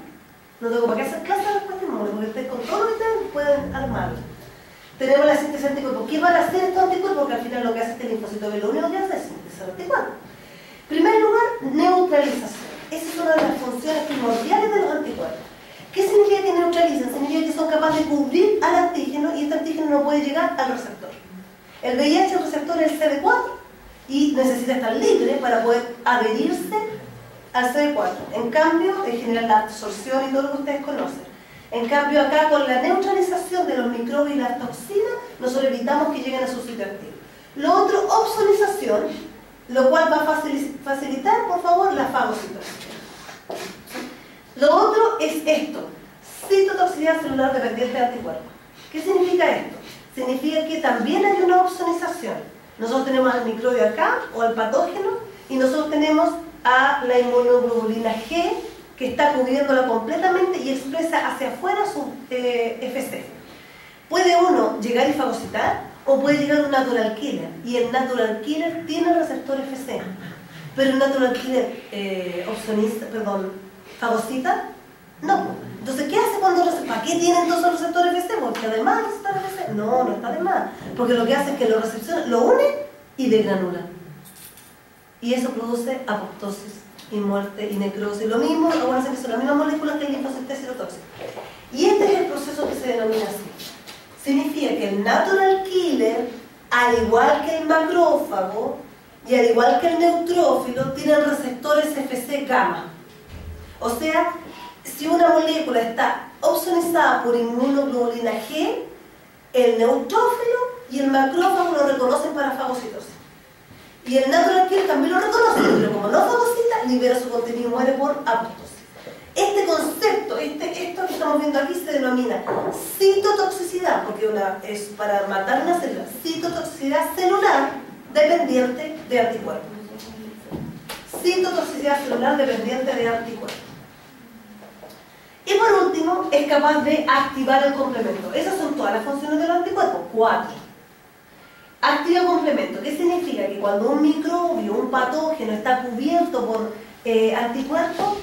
No tengo para qué hacer clase de respuesta inmunológica, porque ustedes con todo lo que ustedes pueden armarlo. Tenemos la síntesis anticuerpos. ¿Qué van a hacer estos anticuerpos? Porque al final lo que hace este linfocito B, lo único que hace es sintetizar anticuerpos. En primer lugar, neutralización. Esa es una de las funciones primordiales de los anticuerpos. ¿Qué significa que neutralizan? Significa que son capaces de cubrir al antígeno y este antígeno no puede llegar al receptor. El VIH, el receptor es el CD4 y necesita estar libre para poder adherirse al CD4. En cambio, genera la absorción y todo lo que ustedes conocen. En cambio, acá con la neutralización de los microbios y las toxinas, nosotros evitamos que lleguen a su sitio activo. Lo otro, opsonización, lo cual va a facilitar, por favor, la fagocitosis. Lo otro es esto, citotoxicidad celular dependiente de anticuerpos. ¿Qué significa esto? Significa que también hay una opsonización. Nosotros tenemos al microbio acá, o al patógeno, y nosotros tenemos a la inmunoglobulina G, que está cubriéndola completamente y expresa hacia afuera su FC. Puede uno llegar y fagocitar, o puede llegar un natural killer, y el natural killer tiene receptor FC. Pero el natural killer fagocita, no. Entonces, ¿qué hace cuando receptor? ¿Para qué tienen todos los receptores FC? Porque además de receptor FC, no está de más. Porque lo que hace es que lo recepciona, lo une y degranula. Y eso produce apoptosis y muerte y necrosis. Lo mismo, acuérdense que son las mismas moléculas que el linfocito citotóxico. Y este es el proceso que se denomina así. Significa que el natural killer, al igual que el macrófago y al igual que el neutrófilo, tienen receptores FC gamma. O sea, si una molécula está opsonizada por inmunoglobulina G, el neutrófilo y el macrófago lo reconocen para fagocitosis. Y el natural killer también lo reconoce, pero como no fagocita, libera su contenido y muere por apoptosis. Este estamos viendo aquí se denomina citotoxicidad, porque es para matar una célula, citotoxicidad celular dependiente de anticuerpos. Citotoxicidad celular dependiente de anticuerpos. Y por último, es capaz de activar el complemento. Esas son todas las funciones de los anticuerpos, 4. Activa el complemento. ¿Qué significa? Que cuando un microbio, un patógeno está cubierto por anticuerpos,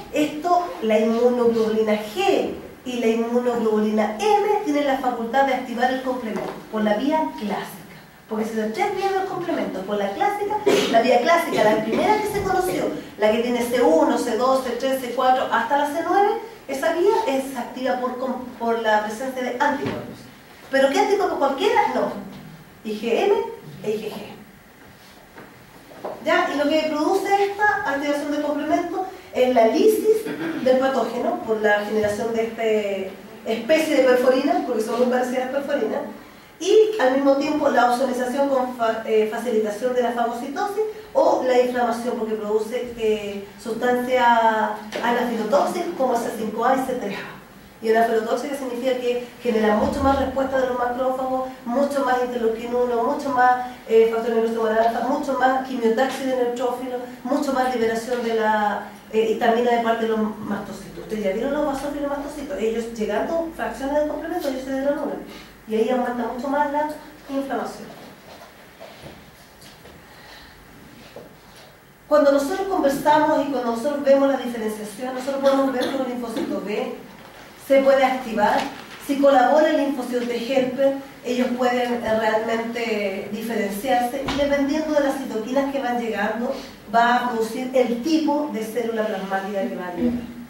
la inmunoglobulina G y la inmunoglobulina M tienen la facultad de activar el complemento por la vía clásica. Porque si son 3 vías del complemento, por la clásica, la vía clásica, la primera que se conoció, la que tiene C1, C2, C3, C4 hasta la C9, esa vía es activa por la presencia de anticuerpos. ¿Pero qué anticuerpos cualquiera? No. IgM e IgG. ¿Ya? Y lo que produce esta activación del complemento es la lisis del patógeno por la generación de esta especie de perforinas, porque son muy parecidas a las perforinas, y al mismo tiempo la ozonización con facilitación de la fagocitosis o la inflamación porque produce sustancias anafilotóxicas como C5A y C3A. Y anafilotóxica significa que genera mucho más respuesta de los macrófagos, mucho más interleuquina 1, mucho más factor neurosomal alfa, mucho más quimiotaxis de neutrófilos, mucho más liberación de la histamina de parte de los mastocitos. Ustedes ya vieron los basófilos y mastocitos, ellos llegando fracciones del complemento, ellos se degranulan. Y ahí aumenta mucho más la inflamación. Cuando nosotros conversamos y cuando nosotros vemos la diferenciación, nosotros podemos ver que un linfocito B se puede activar. Si colabora el linfocito de Helper, ellos pueden realmente diferenciarse y dependiendo de las citoquinas que van llegando, va a producir el tipo de célula plasmática que va a llegar.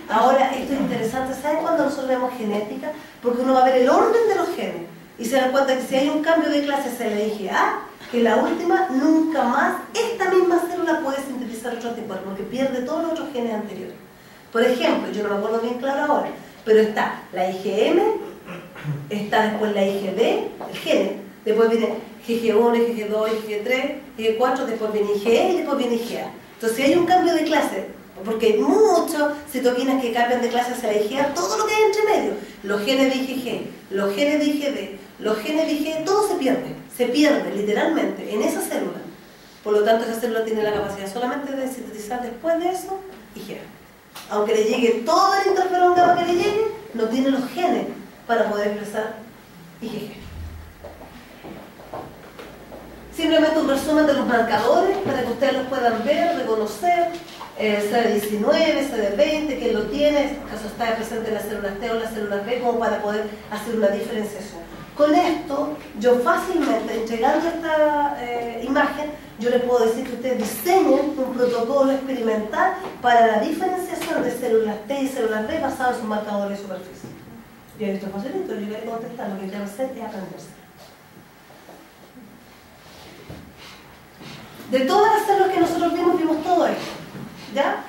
Ahora, esto es interesante, ¿saben cuando nosotros vemos genética? Porque uno va a ver el orden de los genes y se da cuenta que si hay un cambio de clase CLIGA, que la última, nunca más esta misma célula puede sintetizar otro anticuerpo, porque pierde todos los otros genes anteriores. Por ejemplo, yo no me acuerdo bien claro ahora, pero está la IgM, está después la IgD, el gene, después viene IgG1, IgG2, IgG3, IgG4, después viene IgE y después viene IgA. Entonces, si hay un cambio de clase, porque hay muchas citoquinas que cambian de clase hacia la IgA, todo lo que hay entre medio, los genes de IgG, los genes de IgD, los genes de IgE, todo se pierde literalmente en esa célula. Por lo tanto, esa célula tiene la capacidad solamente de sintetizar después de eso IgA. Aunque le llegue todo el interferón gamma que le llegue, no tiene los genes para poder expresar IgG. Simplemente un resumen de los marcadores para que ustedes los puedan ver, reconocer. CD19, CD20, que lo tiene, en este caso está presente en las células T o las células B, como para poder hacer una diferenciación. Con esto, yo fácilmente, entregando esta imagen, yo les puedo decir que ustedes diseñen un protocolo experimental para la diferenciación de células T y células B basado en sus marcadores de superficie. Y esto es facilito, yo voy a contestar, lo que quiero hacer es aprenderse. De todas las células que nosotros vimos todo esto. ¿Ya?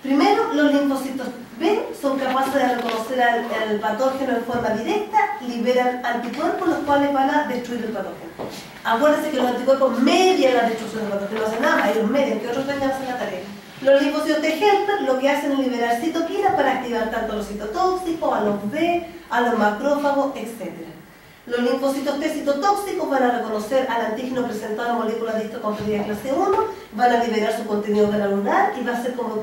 Primero, los linfocitos B son capaces de reconocer al patógeno en forma directa, liberan anticuerpos los cuales van a destruir el patógeno. Acuérdense que los anticuerpos median la destrucción del patógeno, no hacen nada, ellos median, que otros vengan a hacer la tarea. Los linfocitos de Helper lo que hacen es liberar citoquinas para activar tanto a los citotóxicos, a los B, a los macrófagos, etc. Los linfocitos T citotóxicos van a reconocer al antígeno presentado en moléculas de histocompetitiva clase 1, van a liberar su contenido granular y va a ser como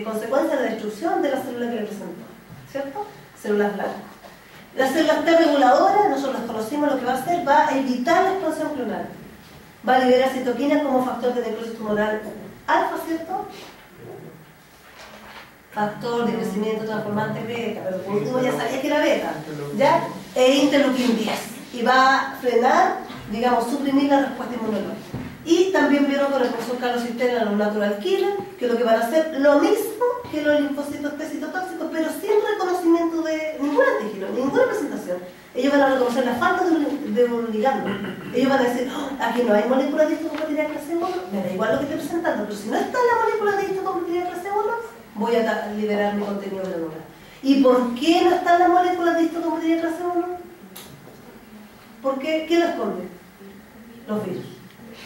consecuencia de la destrucción de la célula que le presentó, ¿cierto? Células blancas. Las células T reguladoras, nosotros las conocimos, lo que va a hacer, va a evitar la expansión clonal. Va a liberar citoquinas como factor de necrosis tumoral alfa, ¿cierto? Factor de crecimiento transformante beta, pero por último ya sabía que era beta, ¿ya? E interleuquín 10. Y va a frenar, digamos, suprimir la respuesta inmunológica. Y también vieron con el profesor Carlos Cisterna, los natural killer, que lo que van a hacer lo mismo que los linfocitos T citotóxicos, pero sin reconocimiento de ningún antígeno, ninguna presentación. Ellos van a reconocer la falta de un ligando. Ellos van a decir, oh, aquí no hay moléculas de histocompatibilidad clase 1, me da igual lo que esté presentando, pero si no está la molécula de histocompatibilidad clase 1, voy a liberar mi contenido granular. ¿Y por qué no están las moléculas de histocompatibilidad clase 1? ¿Por qué? ¿Qué lo esconde? Los virus.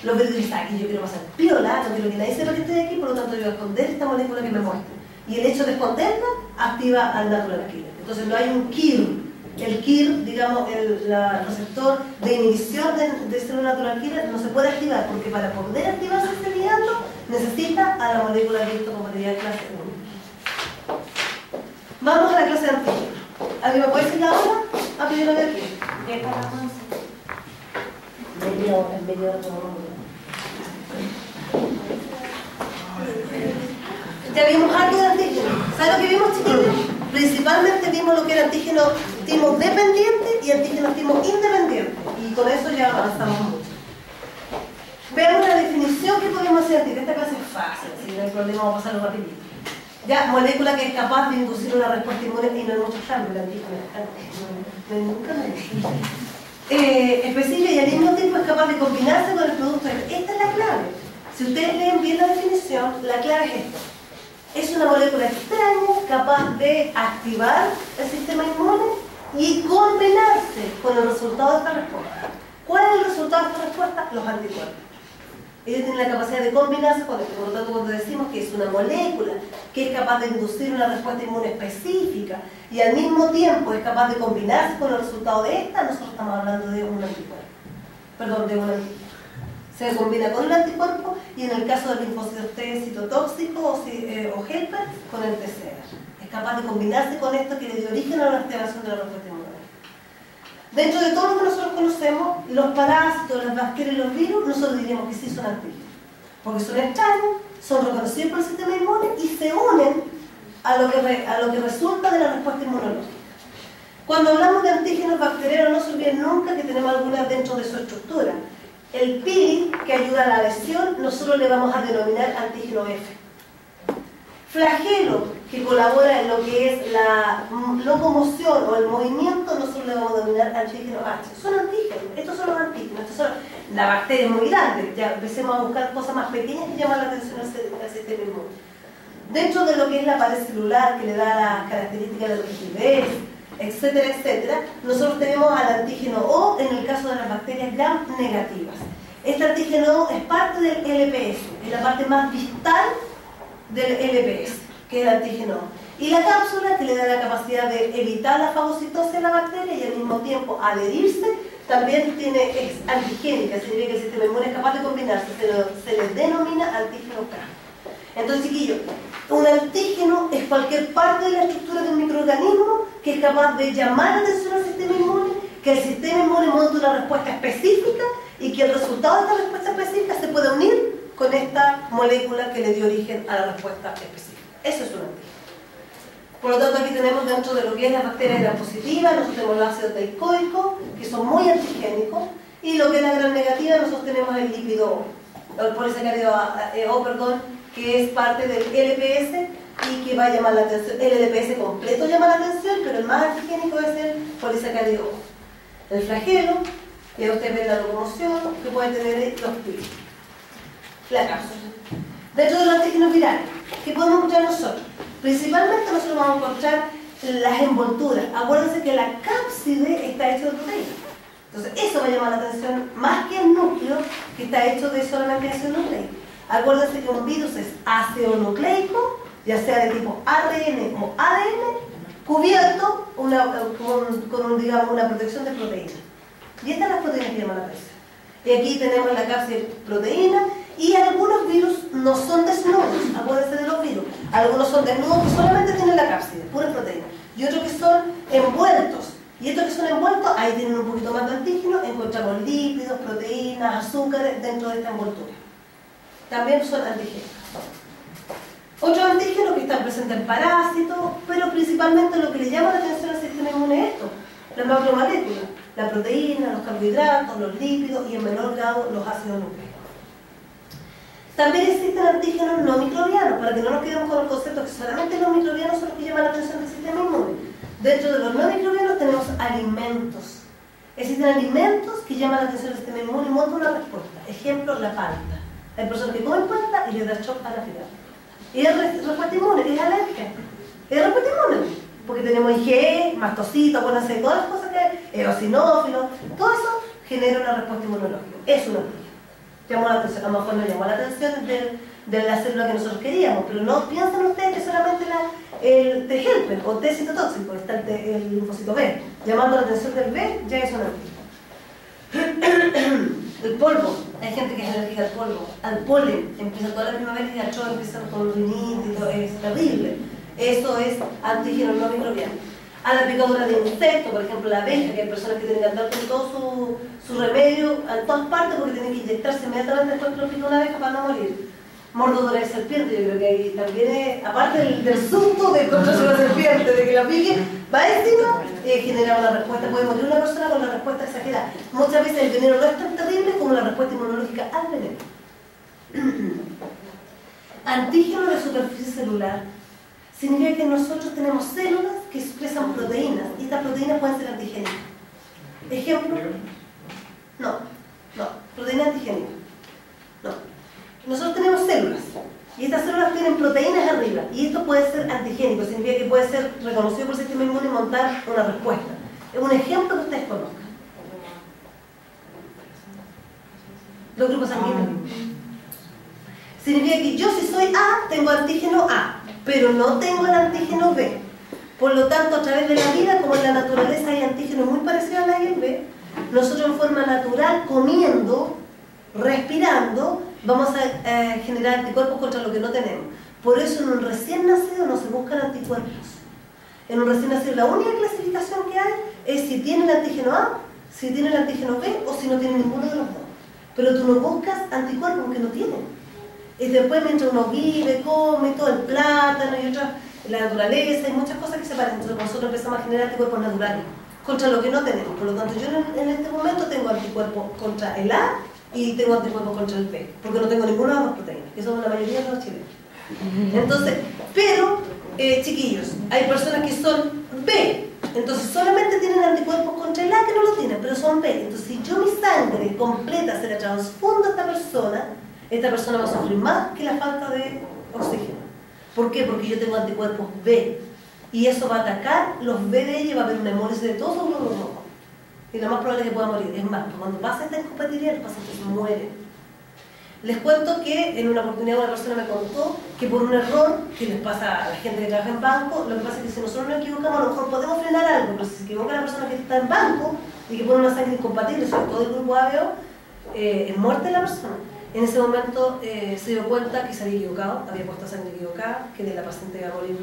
Los virus dicen, aquí yo quiero pasar piola, no quiero que nadie sepa que estoy aquí, por lo tanto yo voy a esconder esta molécula que me muestre. Y el hecho de esconderla activa al natural killer. Entonces no hay un KIR. El KIR, digamos, el receptor de inhibición de célula natural killer no se puede activar, porque para poder activarse este ligando necesita a la molécula de histocompatibilidad clase 1. Vamos a la clase de antígeno. ¿Alguien me puede decir la hora? A pedir la de aquí. ¿Qué para Media hora, media hora. Ya vimos algo de antígeno. ¿Sabes lo que vimos, chiquillos? Principalmente vimos lo que era antígeno timo dependiente y antígeno timo independiente. Y con eso ya avanzamos mucho. Veamos la definición que podemos hacer de esta clase es fácil, si no hay problema vamos a pasarlo rapidito. Ya, molécula que es capaz de inducir una respuesta inmune y no hay muchos cambios, el antígeno no hay nunca específica y al mismo tiempo es capaz de combinarse con el producto. Esta es la clave. Si ustedes leen bien la definición, la clave es esta. Es una molécula extraña capaz de activar el sistema inmune y combinarse con el resultado de esta respuesta. ¿Cuál es el resultado de esta respuesta? Los anticuerpos. Ellos tienen la capacidad de combinarse con esto. Por lo tanto, cuando decimos que es una molécula que es capaz de inducir una respuesta inmune específica y al mismo tiempo es capaz de combinarse con el resultado de esta, nosotros estamos hablando de un anticuerpo. Perdón, de un anticuerpo. Se combina con el anticuerpo y en el caso del linfocitos T citotóxico o helper, con el TCR. Es capaz de combinarse con esto que le dio origen a la activación de la respuesta inmune. Dentro de todo lo que nosotros conocemos, los parásitos, las bacterias y los virus, nosotros diríamos que sí son antígenos. Porque son extraños, son reconocidos por el sistema inmune y se unen a lo que resulta de la respuesta inmunológica. Cuando hablamos de antígenos bacterianos, no se olviden nunca que tenemos algunas dentro de su estructura. El pili, que ayuda a la adhesión, nosotros le vamos a denominar antígeno F. Flagelo, que colabora en lo que es la locomoción o el movimiento, nosotros le vamos a denominar antígeno H. Son antígenos, estos son los antígenos, la bacteria es muy grande, ya empecemos a buscar cosas más pequeñas que llaman la atención al sistema inmune. Dentro de lo que es la pared celular, que le da las características de rigidez, etcétera, etcétera, nosotros tenemos al antígeno O en el caso de las bacterias gram negativas. Este antígeno O es parte del LPS, es la parte más distal del LPS, que es el antígeno O. Y la cápsula, que le da la capacidad de evitar la fagocitosis de la bacteria y al mismo tiempo adherirse, también es antigénica, significa que el sistema inmune es capaz de combinarse, se le denomina antígeno K. Entonces, chiquillos, un antígeno es cualquier parte de la estructura de un microorganismo que es capaz de llamar la atención al sistema inmune, que el sistema inmune monte una respuesta específica y que el resultado de esta respuesta específica se puede unir con esta molécula que le dio origen a la respuesta específica. Eso es un antígeno. Por lo tanto, aquí tenemos dentro de lo que es las bacterias gram positivas, nosotros tenemos el ácido teicoico, que son muy antigénicos, y lo que es la gram negativa, nosotros tenemos el lípido O, el polisacárido O, que es parte del LPS y que va a llamar la atención. El LPS completo llama la atención, pero el más antigénico es el polisacárido O. El flagelo, que ustedes ven la locomoción, que pueden tener los pilos. La cápsula. Dentro de los antígenos virales, ¿qué podemos encontrar nosotros? Principalmente nosotros vamos a encontrar las envolturas. Acuérdense que la cápside está hecha de proteínas. Entonces eso va a llamar la atención más que el núcleo, que está hecho de solamente ácido nucleico. Acuérdense que un virus es ácido nucleico, ya sea de tipo ARN o ADN, cubierto digamos, una protección de proteínas. Y estas son las proteínas que llaman la atención. Y aquí tenemos la cápside proteína y algunos virus no son desnudos, acuérdense de los virus. Algunos son desnudos que solamente tienen la cápside, pura proteína. Y otros que son envueltos. Y estos que son envueltos, ahí tienen un poquito más de antígeno, encontramos lípidos, proteínas, azúcares dentro de esta envoltura. También son antígenos. Otros antígenos que están presentes en parásitos, pero principalmente lo que le llama la atención al sistema inmune es esto, las macromoléculas, la proteína, los carbohidratos, los lípidos y en menor grado los ácidos nucleicos. También existen antígenos no microbianos, para que no nos quedemos con el concepto que solamente los microbianos son los que llaman la atención del sistema inmune. Dentro de los no microbianos tenemos alimentos. Existen alimentos que llaman la atención del sistema inmune y montan una respuesta. Ejemplo, la palta. Hay personas que comen palta y les da shock anafiláctico. Y es respuesta inmune, es alérgica. Es respuesta inmune. Porque tenemos IgE, mastocito, acuérdense de todas las cosas que hay, eosinófilos, todo eso genera una respuesta inmunológica. Es una antígeno. Llamó la atención, a lo mejor no llamó la atención de la célula que nosotros queríamos, pero no piensen ustedes que solamente el T-helper o T citotóxico, está el linfocito B, llamando la atención del B, ya es un antígeno. El polvo, hay gente que es alérgica al polvo, al polen, empieza toda la primavera y el chorro empieza con rinitis y todo, es terrible. Eso es antígeno no microbiano. A la picadura de insectos, por ejemplo la abeja, que hay personas que tienen que andar con todo su remedio a todas partes porque tienen que inyectarse inmediatamente después que lo pica una abeja para no morir. Mordedura de serpiente, yo creo que ahí también, aparte del susto de encontrarse una serpiente, de que la pique, va encima, genera una respuesta, puede morir una persona con una respuesta exagerada. Muchas veces el veneno no es tan terrible como la respuesta inmunológica al veneno. Antígeno de superficie celular significa que nosotros tenemos células que expresan proteínas y estas proteínas pueden ser antigénicas. Ejemplo, no, proteína antigénica, no. Nosotros tenemos células y estas células tienen proteínas arriba y esto puede ser antigénico, significa que puede ser reconocido por el sistema inmune y montar una respuesta. Es un ejemplo que ustedes conozcan. Los grupos sanguíneos. Significa que yo si soy A, tengo antígeno A, pero no tengo el antígeno B. Por lo tanto, a través de la vida, como en la naturaleza hay antígenos muy parecidos al A y al B, nosotros en forma natural, comiendo, respirando, vamos a generar anticuerpos contra lo que no tenemos. Por eso en un recién nacido no se buscan anticuerpos. En un recién nacido la única clasificación que hay es si tiene el antígeno A, si tiene el antígeno B o si no tiene ninguno de los dos. Pero tú no buscas anticuerpos que no tienen. Y después mientras uno vive, come, todo el plátano y otras, la naturaleza y muchas cosas que se parecen. Entonces nosotros empezamos a generar anticuerpos naturales contra lo que no tenemos. Por lo tanto yo en este momento tengo anticuerpos contra el A y tengo anticuerpos contra el B, porque no tengo ninguna de las dos proteínas, que son la mayoría de los chilenos. Entonces, pero, chiquillos, hay personas que son B, entonces solamente tienen anticuerpos contra el A que no lo tienen, pero son B. Entonces, si yo mi sangre completa se la transfundo a esta persona va a sufrir más que la falta de oxígeno. ¿Por qué? Porque yo tengo anticuerpos B, y eso va a atacar los B de ella y va a haber una hemólisis de todos los glóbulos rojos. Y lo más probable es que pueda morir. Es más, cuando pasa esta incompatibilidad, los pacientes mueren. Les cuento que en una oportunidad una persona me contó que por un error que les pasa a la gente que trabaja en banco, lo que pasa es que si nosotros nos equivocamos, a lo mejor podemos frenar algo, pero si se equivoca la persona que está en banco y que pone una sangre incompatible, sobre todo el grupo ABO, es muerte la persona. En ese momento se dio cuenta que se había equivocado, había puesto sangre equivocada, que la paciente iba a morir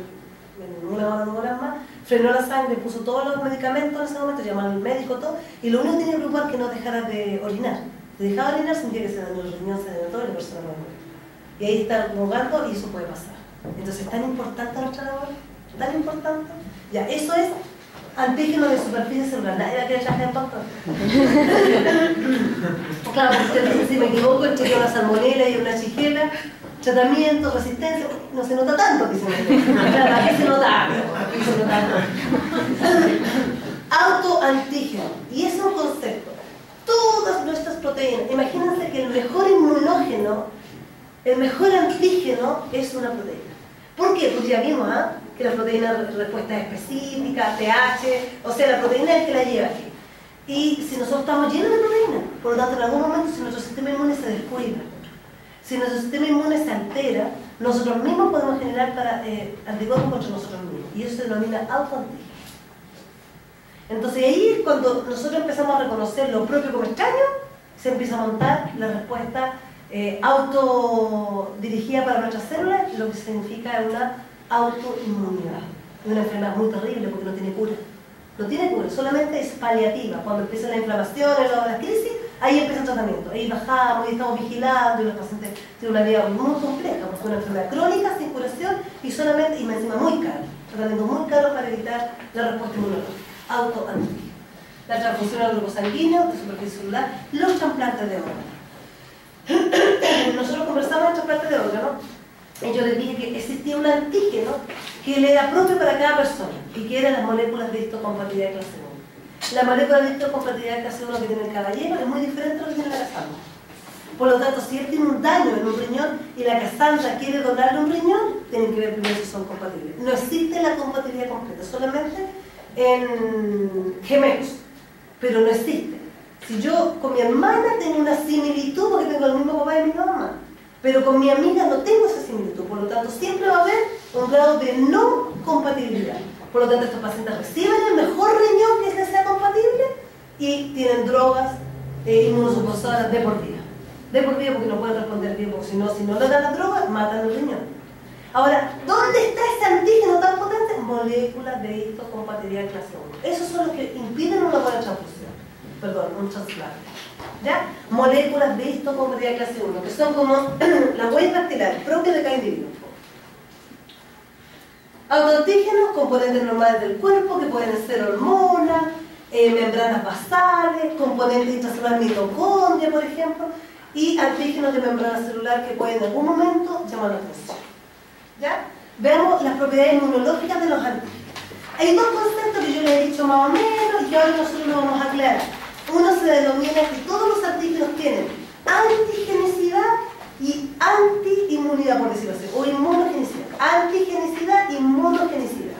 en una hora, 2 horas más, frenó la sangre, puso todos los medicamentos en ese momento, llamaron al médico, todo, y lo único que tenía que preocupar es que no dejara de orinar. Si dejaba de orinar, significa que se dañó el riñón, se dañó todo y la persona no muere. Y ahí está jugando y eso puede pasar. Entonces, ¿es tan importante nuestra labor? ¿Tan importante? Ya, eso es antígeno de superficie celular. Nadie va a querer trabajar en banco. Claro, porque si me equivoco, entre una salmonela y una shigella, tratamiento, resistencia, no se nota tanto que se nota. Claro, aquí se nota, aquí se nota. Autoantígeno. Y es un concepto. Todas nuestras proteínas. Imagínense que el mejor inmunógeno, el mejor antígeno es una proteína. ¿Por qué? Porque ya vimos que la proteína respuesta específica, pH, o sea, la proteína es el que la lleva aquí. Y si nosotros estamos llenos de proteína, por lo tanto en algún momento si nuestro sistema inmune se descuida, si nuestro sistema inmune se altera, nosotros mismos podemos generar anticuerpos contra nosotros mismos. Y eso se denomina autoantígeno. Entonces ahí es cuando nosotros empezamos a reconocer lo propio como extraño, se empieza a montar la respuesta autodirigida para nuestras células, lo que significa una autoinmunidad. Es una enfermedad muy terrible porque no tiene cura. No tiene cura, solamente es paliativa. Cuando empieza la inflamación, la crisis, ahí empieza el tratamiento. Ahí bajamos y estamos vigilando y los pacientes tienen una vida muy compleja, porque es una enfermedad crónica, sin curación y solamente, y encima muy caro. Tratamiento muy caro para evitar la respuesta inmunológica. Autoantígeno. La transfusión al grupo sanguíneo, de superficie celular, los trasplantes de órganos. Nosotros conversamos de trasplantes de órganos y yo les dije que existía un antígeno que le era propio para cada persona y que eran las moléculas de histocompatibilidad de clase 1. La molécula de histocompatibilidad de clase 1 que tiene el caballero es muy diferente a lo que tiene la Cassandra. Por lo tanto, si él tiene un daño en un riñón y la Cassandra quiere donarle un riñón, tienen que ver primero si son compatibles. No existe la compatibilidad completa, solamente en gemelos, pero no existe. Si yo con mi hermana tengo una similitud porque tengo el mismo papá y mi mamá, pero con mi amiga no tengo esa similitud, por lo tanto siempre va a haber un grado de no compatibilidad. Por lo tanto, estos pacientes reciben el mejor riñón que les sea compatible y tienen drogas inmunosupresoras de por vida. De por vida porque no pueden responder bien, porque si no le dan la droga, matan el riñón. Ahora, ¿dónde está ese antígeno tan potente? Moléculas de histocompatibilidad clase 1. Esos son los que impiden una buena transfusión. Perdón, un trasplante. ¿Ya? Moléculas de histocompatibilidad clase 1, que son como las huellas dactilares propias de cada individuo. Autoantígenos, componentes normales del cuerpo, que pueden ser hormonas, membranas basales, componentes intracelulares mitocondria, por ejemplo, y antígenos de membrana celular que pueden en algún momento llamar la atención. ¿Ya? Veamos las propiedades inmunológicas de los antígenos. Hay dos conceptos que yo les he dicho más o menos y que ahora nosotros lo vamos a aclarar. Uno se denomina que todos los antígenos tienen antigenicidad y antiinmunidad, por decirlo así, o inmunogenicidad. Antigenicidad, inmunogenicidad.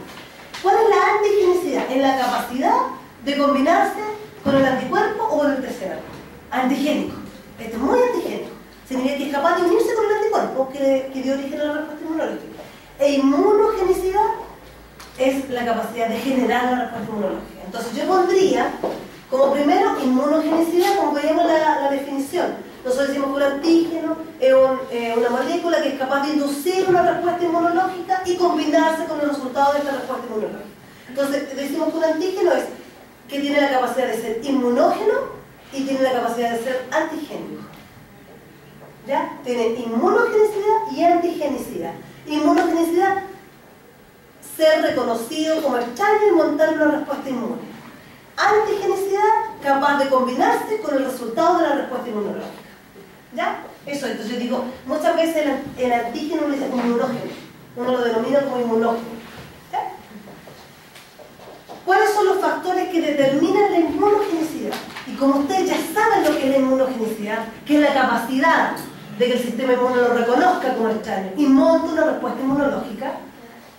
¿Cuál es la antigenicidad? Es la capacidad de combinarse con el anticuerpo o con el TCR. Antigénico. Esto es muy antigénico. Significa que es capaz de unirse con el anticuerpo que dio origen a la respuesta inmunológica. E inmunogenicidad es la capacidad de generar la respuesta inmunológica. Entonces yo pondría como primero inmunogenicidad, como veíamos la definición. Nosotros decimos que un antígeno es una molécula que es capaz de inducir una respuesta inmunológica y combinarse con el resultado de esta respuesta inmunológica. Entonces decimos que un antígeno es que tiene la capacidad de ser inmunógeno y tiene la capacidad de ser antigénico. ¿Ya? Tiene inmunogenicidad y antigenicidad. Inmunogenicidad, ser reconocido como extraño y montar una respuesta inmune. Antigenicidad, capaz de combinarse con el resultado de la respuesta inmunológica. ¿Ya? Eso, entonces yo digo, muchas veces el antígeno lo dice como inmunógeno. Uno lo denomina como inmunógeno. ¿Ya? ¿Cuáles son los factores que determinan la inmunogenicidad? Y como ustedes ya saben lo que es la inmunogenicidad, que es la capacidad de que el sistema inmune lo reconozca como extraño y monte una respuesta inmunológica,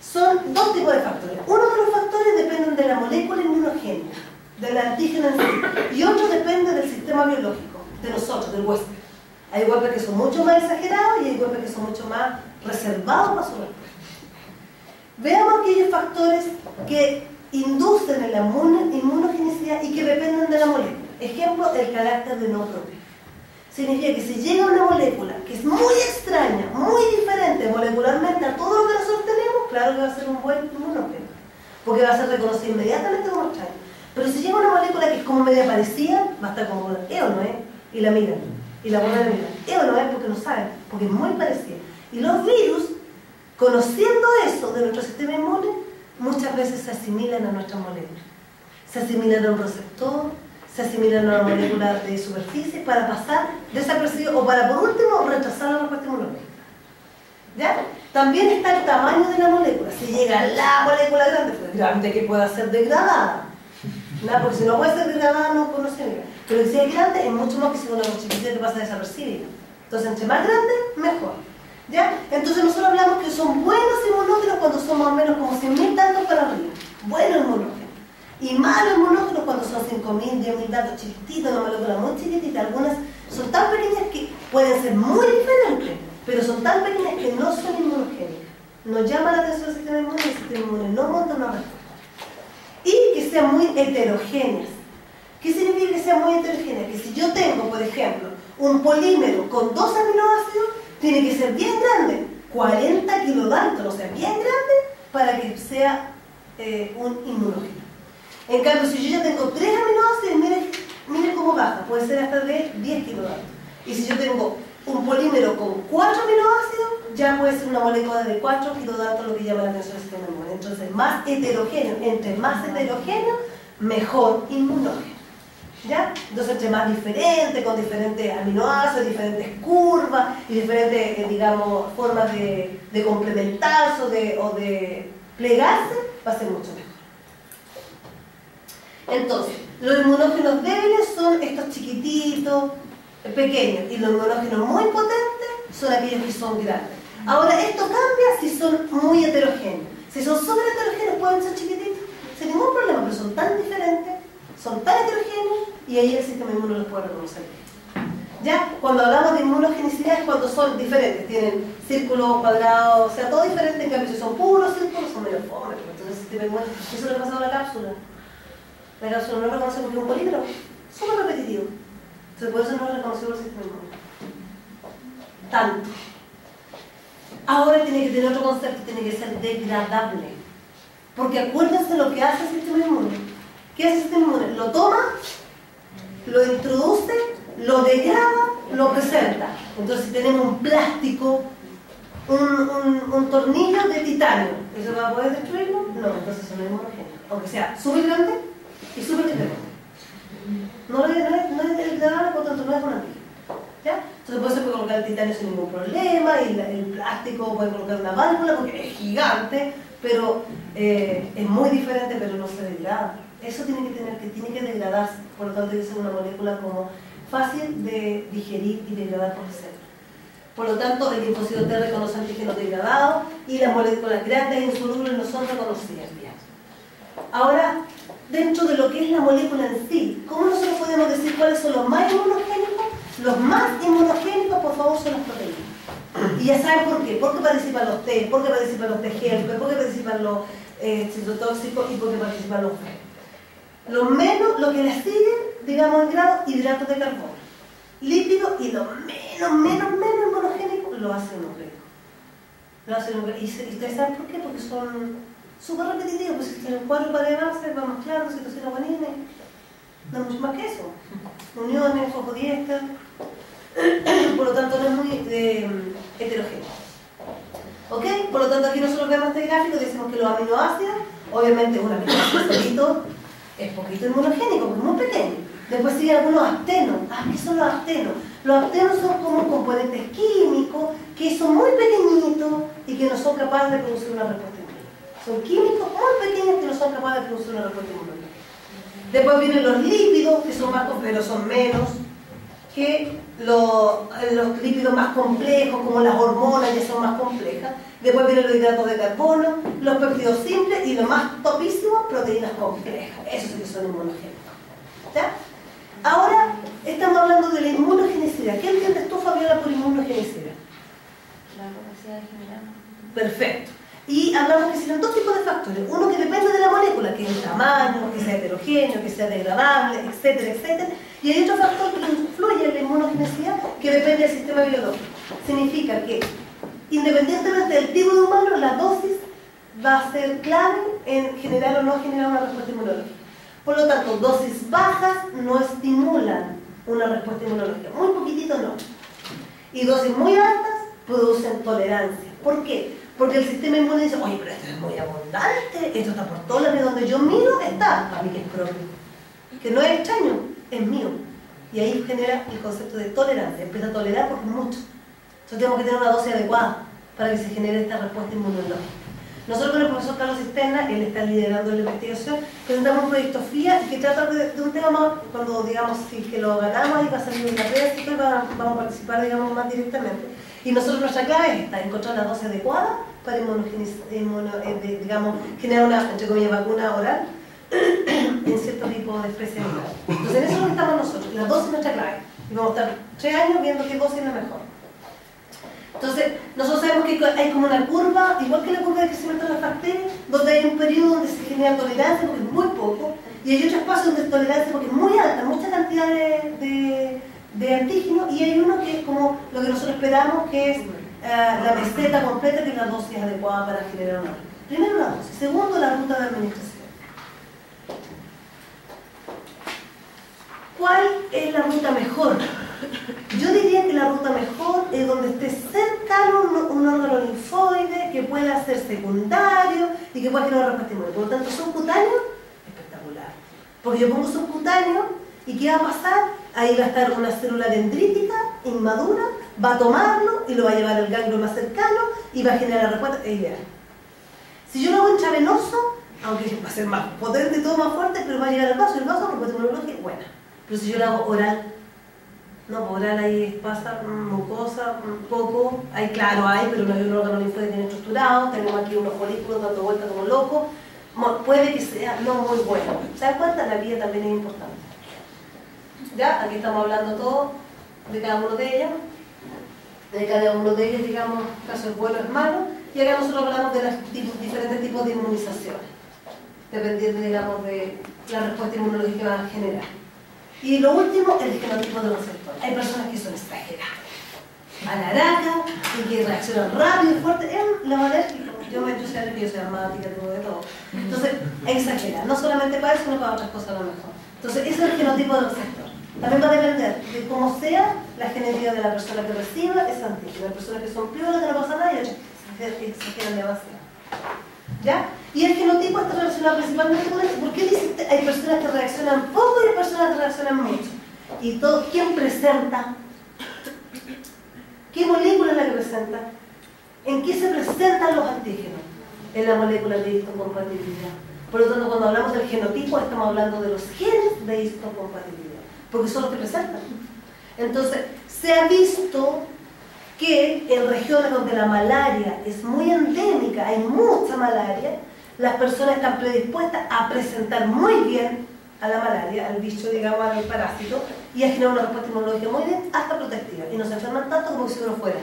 son dos tipos de factores. Uno de los factores dependen de la molécula inmunogénica, del antígeno en sí, y otro depende del sistema biológico, de nosotros, del huésped. Hay huéspedes que son mucho más exagerados y hay huéspedes que son mucho más reservados para su respuesta. Veamos aquellos factores que inducen en la inmunogenicidad y que dependen de la molécula. Ejemplo, el carácter de no propio. Significa que si llega una molécula que es muy extraña, muy diferente molecularmente a todo lo que nosotros tenemos, claro que va a ser un buen inmunógeno, porque va a ser reconocido inmediatamente como extraño. Pero si llega una molécula que es como media parecida, va a estar como, ¿no es? Y la miran, y la vuelven a mirar. ¿No es? Porque no saben, porque es muy parecida. Y los virus, conociendo eso de nuestro sistema inmune, muchas veces se asimilan a nuestras moléculas. Se asimilan a un receptor, se asimilan a una molécula de superficie para pasar desapercibido o para, por último, rechazar la respuesta inmunológica. ¿Ya? También está el tamaño de la molécula. Si llega la molécula grande, pues grande que pueda ser degradada. ¿No? Porque si no puede ser degradada, no conoce nada. Pero si es grande, es mucho más que si una chiquitita que pasa desapercibida. Entonces, entre más grande, mejor. ¿Ya? Entonces, nosotros hablamos que son buenos inmunógenos cuando son más o menos como 100.000 tantos para arriba. Buenos inmunógenos. Y malos inmunógenos cuando son 5.000, 10.000 datos chiquititos, una molécula muy chiquitita. Algunas son tan pequeñas que pueden ser muy diferentes, pero son tan pequeñas que no son inmunogénicas. No llama la atención el sistema inmune y el sistema inmune no monta una respuesta. Y que sean muy heterogéneas. ¿Qué significa que sean muy heterogéneas? Que si yo tengo, por ejemplo, un polímero con 2 aminoácidos, tiene que ser bien grande, 40 kilodalton, o sea, bien grande, para que sea un inmunógeno. En cambio, si yo ya tengo 3 aminoácidos, miren cómo baja, puede ser hasta de 10 kilodalton. Y si yo tengo un polímero con 4 aminoácidos, ya puede ser una molécula de 4 kilodalton, lo que llama la atención del sistema inmune. Entonces, más heterogéneo, entre más heterogéneo, mejor inmunógeno. ¿Ya? Entonces, entre más diferente, con diferentes aminoácidos, diferentes curvas y diferentes, digamos, formas de complementarse o de plegarse, va a ser mucho mejor. Entonces, los inmunógenos débiles son estos chiquititos, pequeños, y los inmunógenos muy potentes son aquellos que son grandes. Ahora, esto cambia si son muy heterogéneos. Si son súper heterogéneos, pueden ser chiquititos, sin ningún problema, pero son tan diferentes, son tan heterogéneos, y ahí el sistema inmune los puede reconocer. ¿Ya? Cuando hablamos de inmunogenicidad es cuando son diferentes, tienen círculos, cuadrados, o sea, todo diferente. En cambio, si son puros círculos, son medio fome. Entonces, eso le ha pasado a la cápsula. La cápsula no reconoce porque es un polímero, súper repetitivo. Entonces, por eso no es reconocido el sistema inmune. Tanto. Ahora tiene que tener otro concepto, tiene que ser degradable. Porque acuérdense lo que hace el sistema inmune. ¿Qué hace el sistema inmune? Lo toma, lo introduce, lo degrada, lo presenta. Entonces, si tenemos un plástico, un tornillo de titanio, ¿eso va a poder destruirlo? No, entonces eso no es inmunogénico. Aunque sea súper grande y súper diferente. No es degradable, por tanto no es un antígeno. ¿Ya? Entonces por eso puede colocar el titanio sin ningún problema, y el plástico puede colocar una válvula porque es gigante, pero es muy diferente, pero no se degrada. Eso tiene que degradarse, por lo tanto tiene que ser una molécula como fácil de digerir y degradar por el cerebro. Por lo tanto, el linfocito T reconoce antígenos degradados y las moléculas grandes e insolubles no son reconocidas bien. Ahora, dentro de lo que es la molécula en sí, ¿cómo nosotros podemos decir cuáles son los más inmunogénicos? Los más inmunogénicos, por favor, son las proteínas. Y ya saben por qué. Porque participan los T, porque participan los T-helper, porque participan los citotóxicos y porque participan los F. Los menos, lo que les siguen, digamos en grado, hidratos de carbono, lípidos, y los menos inmunogénicos, los ácidos nucleicos. ¿Y ustedes saben por qué? Porque son súper repetitivos. Pues si tienen 4 pares de base, va mezclando, citosina, guanina, no mucho más que eso. Uniones, fosfodiéster. Por lo tanto, no es muy heterogéneo. ¿Ok? Por lo tanto, aquí nosotros vemos este gráfico y decimos que los aminoácidos, obviamente un aminoácido solito es poquito inmunogénico, porque es muy pequeño. Después siguen algunos actenos. ¿Qué son los actenos? Los actenos son como componentes químicos que son muy pequeñitos y que no son capaces de producir una respuesta inmunológica. Son químicos muy pequeños que no son capaces de producir una respuesta inmunológica. Después vienen los lípidos, que son más, pero son menos que los lípidos más complejos, como las hormonas, ya son más complejas. Después vienen los hidratos de carbono, los péptidos simples y lo más topísimo, proteínas complejas. Esos sí que son inmunogénicos. ¿Ya? Ahora estamos hablando de la inmunogenicidad. ¿Qué entiendes tú, Fabiola, por inmunogenicidad? La capacidad de generar. Perfecto. Y hablamos que existen 2 tipos de factores. Uno que depende de la molécula, que es el tamaño, que sea heterogéneo, que sea degradable, etcétera, etcétera. Y hay otro factor que influye en la inmunogenicidad que depende del sistema biológico. Significa que, independientemente del tipo de humano, la dosis va a ser clave en generar o no generar una respuesta inmunológica. Por lo tanto, dosis bajas no estimulan una respuesta inmunológica. Muy poquitito no. Y dosis muy altas producen tolerancia. ¿Por qué? Porque el sistema inmune dice, oye, pero esto es muy abundante, esto está por todos lados, donde yo miro está, para mí que es propio. Que no es extraño, es mío. Y ahí genera el concepto de tolerancia, empieza a tolerar porque es mucho. Entonces tenemos que tener una dosis adecuada para que se genere esta respuesta inmunológica. Nosotros con el profesor Carlos Cisterna, él está liderando la investigación, presentamos un proyecto FIA que trata de un tema más, cuando digamos, si que lo ganamos y va a salir en la red, y vamos a participar, digamos, más directamente. Y nosotros nuestra clave es encontrar la dosis adecuada para digamos, generar una, entre comillas, vacuna oral en cierto tipo de especie animal. Entonces en eso es lo que estamos nosotros, la dosis es nuestra clave. Y vamos a estar 3 años viendo qué dosis es la mejor. Entonces, nosotros sabemos que hay como una curva, igual que la curva de crecimiento de las bacterias, donde hay un periodo donde se genera tolerancia porque es muy poco, y hay otro espacio donde es tolerancia porque es muy alta, mucha cantidad de antígenos, y hay uno que es como lo que nosotros esperamos, que es la meseta completa, que es la dosis adecuada para generar una. Primero la dosis, segundo la ruta de administración. ¿Cuál es la ruta mejor? Yo diría que la ruta mejor es donde esté cercano un órgano linfoide que pueda ser secundario y que pueda generar respuesta inmune. Por lo tanto, subcutáneo, espectacular. Porque yo pongo subcutáneo y ¿qué va a pasar? Ahí va a estar una célula dendrítica inmadura, va a tomarlo y lo va a llevar al ganglio más cercano y va a generar la respuesta. Es ideal. Si yo lo hago intravenoso, aunque va a ser más potente y todo más fuerte, pero va a llegar al vaso, y el vaso la respuesta inmunológica buena. Pero si yo lo hago oral, no, oral ahí pasa mucosa, un poco, ahí claro hay, pero no hay un órgano linfoide bien estructurado, tenemos aquí unos folículos dando vueltas como locos, puede que sea no muy bueno. ¿Se dan cuenta? La vida también es importante. ¿Ya? Aquí estamos hablando todo de cada uno de ellos. De cada uno de ellos, digamos, caso es bueno o es malo, y acá nosotros hablamos de los diferentes tipos de inmunizaciones, dependiendo, digamos, de la respuesta inmunológica que van a generar. Y lo último, el genotipo de los receptores. Hay personas que son exageradas, alaraca, y que reaccionan rápido y fuerte. Los alérgicos, yo soy alérgica, yo soy asmática, tengo de todo. Entonces, exagera, no solamente para eso, sino para otras cosas a lo mejor. Entonces, ese es el genotipo del receptor. También va a depender de cómo sea la genética de la persona que reciba ese antígeno. Hay personas que son piolas, que no pasa nada, y otras que exageran demasiado. ¿Ya? Y el genotipo está relacionado principalmente con eso. ¿Por qué dice que hay personas que reaccionan poco y hay personas que reaccionan mucho? Y todo, ¿quién presenta? ¿Qué molécula es la que presenta? ¿En qué se presentan los antígenos? En la molécula de histocompatibilidad. Por lo tanto, cuando hablamos del genotipo, estamos hablando de los genes de histocompatibilidad, porque son los que presentan. Entonces, se ha visto que en regiones donde la malaria es muy endémica, hay mucha malaria, las personas están predispuestas a presentar muy bien a la malaria, al bicho, digamos, al parásito, y a generar una respuesta inmunológica muy bien, hasta protectiva, y no se enferman tanto como si uno fuera.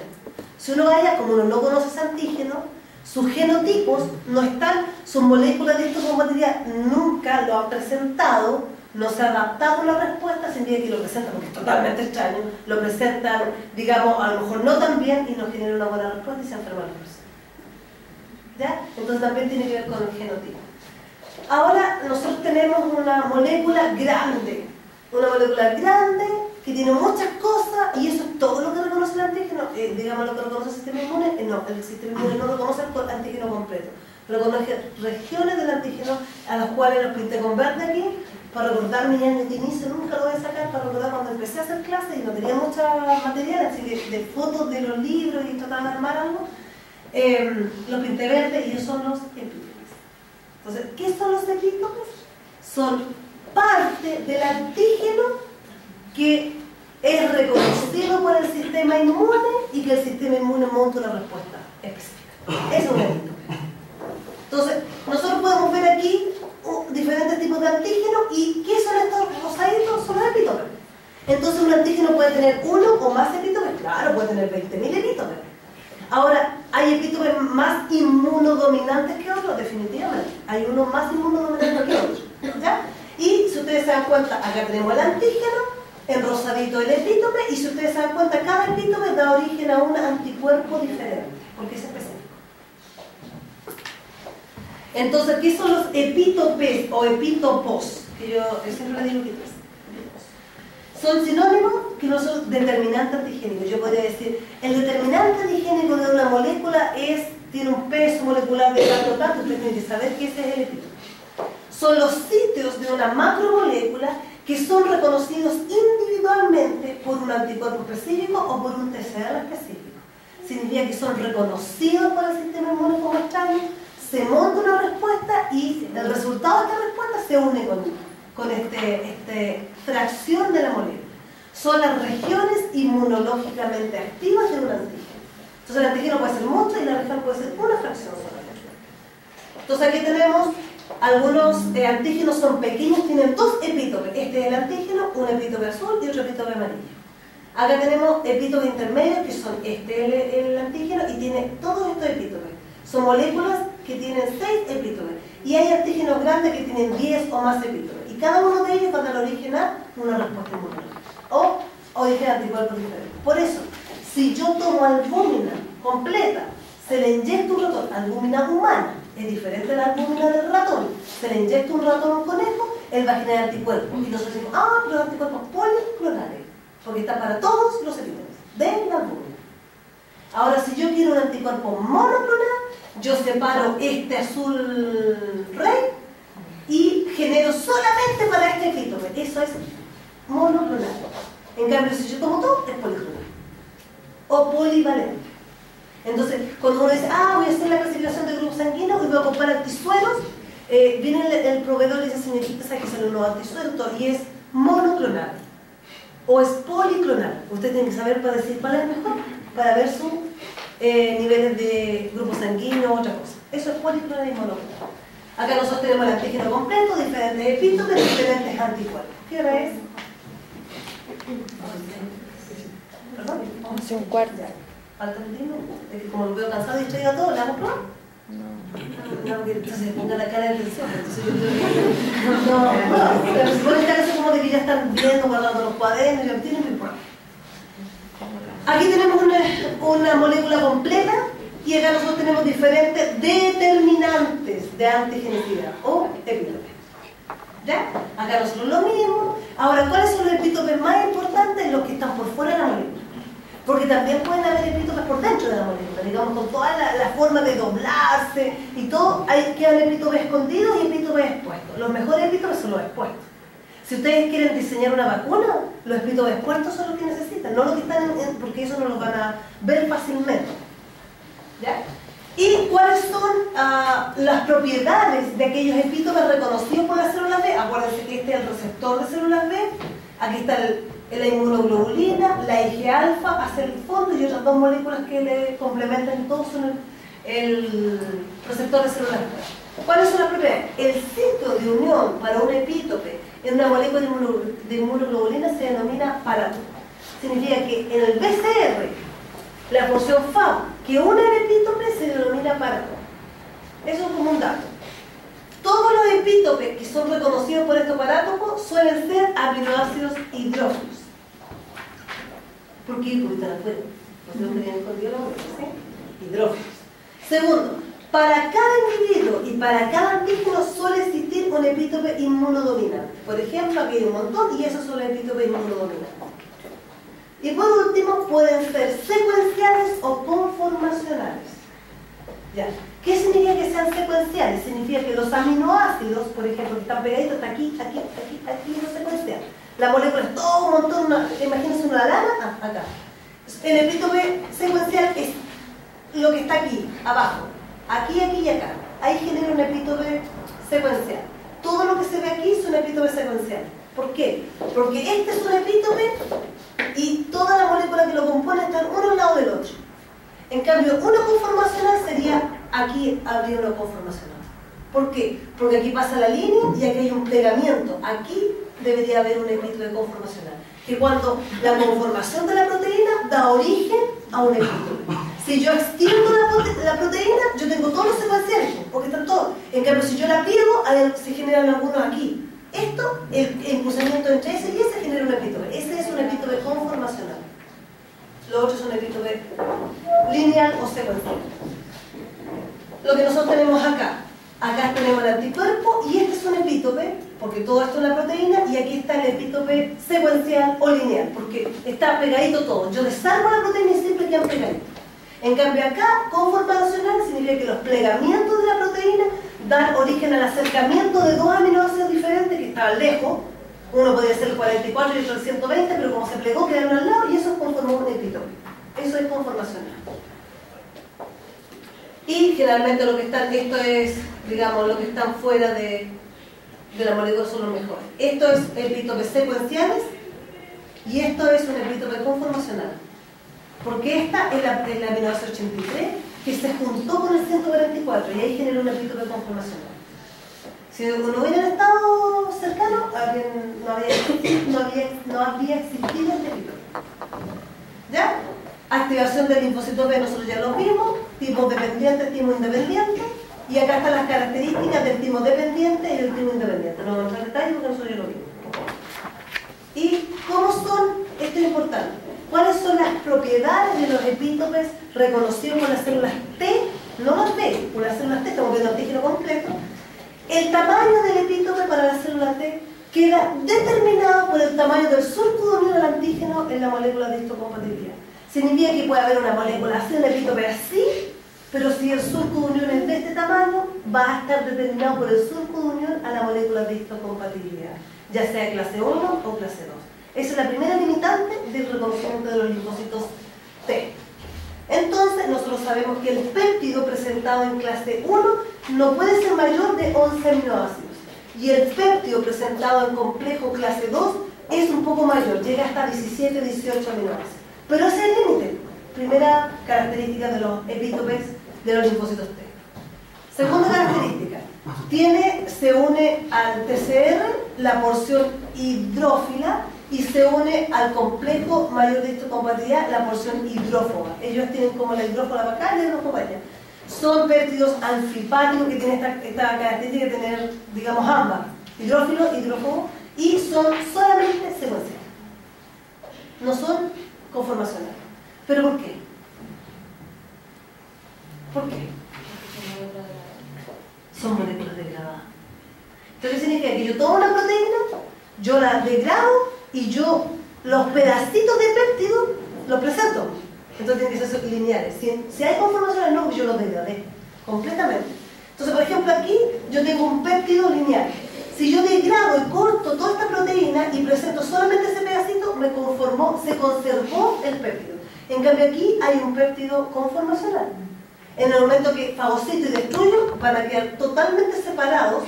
Si uno vaya, como uno no conoce ese antígeno, sus genotipos no están, sus moléculas de histocompatibilidad nunca lo han presentado, no se ha adaptado la respuesta, significa que lo presentan, porque es totalmente extraño, lo presentan, digamos, a lo mejor no tan bien y no genera una buena respuesta y se enferman las personas. ¿Ya? Entonces también tiene que ver con el genotipo. Ahora nosotros tenemos una molécula grande que tiene muchas cosas, y eso es todo lo que reconoce el antígeno, digamos lo que reconoce el sistema inmune. No, el sistema inmune no reconoce el antígeno completo, reconoce regiones del antígeno, a las cuales los pinté con verde aquí, para recordar mis años de inicio. Nunca lo voy a sacar, para recordar cuando empecé a hacer clases y no tenía mucha material, así de fotos de los libros y trataba de armar algo, los pinté verde, y ellos son los epítopes. Entonces, ¿qué son los epítopes? Son parte del antígeno que es reconocido por el sistema inmune y que el sistema inmune monta una respuesta específica. Eso es un epítope. Entonces, nosotros podemos ver aquí diferentes tipos de antígenos. ¿Y qué son estos rosaditos? Son los epítopes. Entonces, un antígeno puede tener uno o más epítopes. Claro, puede tener 20.000 epítopes. Ahora, ¿hay epítopes más inmunodominantes que otros? Definitivamente. Hay unos más inmunodominantes que otros. ¿Ya? Y si ustedes se dan cuenta, acá tenemos el antígeno, en rosadito el epítope, y si ustedes se dan cuenta, cada epítope da origen a un anticuerpo diferente, porque es específico. Entonces, ¿qué son los epítopes o epítopos? Que yo siempre le digo que son sinónimos que no son determinantes antigénicos. Yo podría decir, el determinante antigénico de una molécula tiene un peso molecular de tanto, usted tiene que saber que ese es el epítope. Son los sitios de una macromolécula que son reconocidos individualmente por un anticuerpo específico o por un TCR específico. Significa que son reconocidos por el sistema inmune como extraños, se monta una respuesta y el resultado de esta respuesta se une con esta fracción de la molécula. Son las regiones inmunológicamente activas de un antígeno. Entonces el antígeno puede ser mucho y la región puede ser una fracción solamente. Entonces aquí tenemos algunos antígenos, son pequeños, tienen dos epítopes. Este es el antígeno, un epítope azul y otro epítope amarillo. Acá tenemos epítopes intermedios, que son el antígeno, y tiene todos estos epítopes. Son moléculas que tienen 6 epítopes. Y hay antígenos grandes que tienen 10 o más epítopes. Y cada uno de ellos va a dar origen a una respuesta inmunológica. O origen a anticuerpos diferentes. Por eso, si yo tomo albúmina completa, se le inyecta un ratón, albúmina humana, es diferente de la albúmina del ratón, se le inyecta un ratón a un conejo, él va a generar anticuerpos. Y nosotros decimos, pero anticuerpos policlonales, porque está para todos los epítopes de la albúmina. Ahora, si yo quiero un anticuerpo monoclonal, yo separo este azul rey y genero solamente para este epítope. Eso es monoclonal. En cambio, si yo tomo todo, es policlonal o polivalente. Entonces, cuando uno dice, voy a hacer la clasificación de grupos sanguíneos y voy a comprar antisueros, viene el proveedor y dice, señorita, aquí sale un nuevo antisuero, y es monoclonal o es policlonal. Usted tiene que saber para decir cuál es mejor, para ver sus niveles de grupos sanguíneos o otra cosa. Eso es policlonal y monoclonal. Acá nosotros tenemos el antígeno completo, diferentes epítopes, diferentes anticuerpos. ¿Qué hora es? Hace un cuarto. Falta el ritmo. Es que como lo veo cansado y estoy a todo, ¿la vamos a probar? No, porque entonces ponga la cara de tensión. Entonces yo creo que... No, pero si ponen cara así como de que ya están viendo, guardando los cuadernos, ya tienen que probar. Aquí tenemos una molécula completa y acá nosotros tenemos diferentes determinantes de antigenicidad o epítopes. ¿Ya? Acá nosotros lo mismo. Ahora, ¿cuáles son los epítopes más importantes? Los que están por fuera de la molécula. Porque también pueden haber epítopes por dentro de la molécula, digamos, con toda la forma de doblarse y todo. Hay que haber epítopes escondidos y epítopes expuestos. Los mejores epítopes son los expuestos. Si ustedes quieren diseñar una vacuna, los epítopes expuestos son los que necesitan, no los que están porque eso no los van a ver fácilmente. ¿Ya? ¿Y cuáles son las propiedades de aquellos epítopes reconocidos por las células B? Acuérdense que este es el receptor de células B, aquí está la inmunoglobulina, la Ig-alfa hacia el fondo y otras dos moléculas que le complementan, todos son el receptor de células B. ¿Cuáles son las propiedades? El sitio de unión para un epítope en una molécula de inmunoglobulina se denomina parátopo. Significa que en el BCR, la función FAB que une el epítope se denomina parátopo. Eso es como un dato. Todos los epítopes que son reconocidos por estos parátopo suelen ser aminoácidos hidrófilos. ¿Por qué? Porque están afuera. No se tenían escondido la molécula, ¿sí? Hidrófilos. Segundo, para cada individuo y para cada antígeno suele existir un epítope inmunodominante. Por ejemplo, aquí hay un montón y esos son los epítopes inmunodominantes. Y por último, pueden ser secuenciales o conformacionales. ¿Ya? ¿Qué significa que sean secuenciales? Significa que los aminoácidos, por ejemplo, que están pegaditos hasta aquí, no secuencial. La molécula es todo un montón, imagínense una lana, acá. El epítope secuencial es lo que está aquí, abajo. Aquí y acá. Ahí genera un epítope secuencial. Todo lo que se ve aquí es un epítope secuencial. ¿Por qué? Porque este es un epítope y toda la molécula que lo compone están uno al lado del otro. En cambio, uno conformacional sería, aquí habría uno conformacional. ¿Por qué? Porque aquí pasa la línea y aquí hay un pegamiento. Aquí debería haber un epítope conformacional. Que cuando la conformación de la proteína da origen a un epítope. Si yo extiendo la proteína, yo tengo todos los secuenciales, porque están todos. En cambio, si yo la pliego, se generan algunos aquí. Esto, el cruzamiento entre ese y ese genera un epítope. Ese es un epítope conformacional. Los otros son epítope lineal o secuencial. Lo que nosotros tenemos acá. Acá tenemos el anticuerpo y este es un epítope, porque todo esto es la proteína, y aquí está el epítope secuencial o lineal, porque está pegadito todo. Yo desarmo la proteína y siempre quedan pegaditos. En cambio acá, conformacional significa que los plegamientos de la proteína dan origen al acercamiento de dos aminoácidos diferentes que estaban lejos. Uno podría ser el 44 y otro el 120, pero como se plegó quedaron al lado y eso conformó un epítope. Eso es conformacional. Y generalmente lo que están, esto es, digamos, lo que están fuera de la molécula son los mejores. Esto es epítopes secuenciales y esto es un epítope conformacional. Porque esta es la aminoácido 83 que se juntó con el 144 y ahí generó un epítope conformacional. Si no hubieran estado cercanos, no habría existido este epítope. ¿Ya? Activación del linfocito B, nosotros ya lo vimos, tipos dependientes, timo independiente, y acá están las características del timo dependiente y del timo independiente. No vamos a entrar en detalle porque nosotros ya lo vimos. ¿Y cómo son? Esto es importante. ¿Cuáles son las propiedades de los epítopes reconocidos por las células T? No las B, por las células T, estamos viendo antígeno completo. El tamaño del epítope para la célula T queda determinado por el tamaño del surco de unión al antígeno en la molécula de histocompatibilidad. Significa que puede haber una molécula así, un epítope así, pero si el surco de unión es de este tamaño, va a estar determinado por el surco de unión a la molécula de histocompatibilidad, ya sea clase 1 o clase 2. Esa es la primera limitante del reconocimiento de los linfocitos T. Entonces, nosotros sabemos que el péptido presentado en clase 1 no puede ser mayor de 11 aminoácidos. Y el péptido presentado en complejo clase 2 es un poco mayor, llega hasta 17 o 18 aminoácidos. Pero ese es el límite. Primera característica de los epítopes de los linfocitos T. Segunda característica, se une al TCR la porción hidrófila y se une al complejo mayor de histocompatibilidad la porción hidrófoba. Ellos tienen como la hidrófoba acá y la hidrófoba allá. Son péptidos anfipáticos que tienen esta característica de tener, digamos, ambas, hidrófilo, hidrófobo, y son solamente secuenciales. No son conformacionales. ¿Pero por qué? ¿Por qué? Son moléculas degradadas. Entonces significa que yo tomo una proteína, yo la degrado y yo los pedacitos de péptido los presento. Entonces tienen que ser lineares. Si hay conformaciones, no, yo los degradé completamente. Entonces, por ejemplo, aquí yo tengo un péptido lineal. Si yo degrado y corto toda esta proteína y presento solamente ese pedacito, se conservó el péptido. En cambio aquí hay un péptido conformacional. En el momento que fagocito y destruyo, van a quedar totalmente separados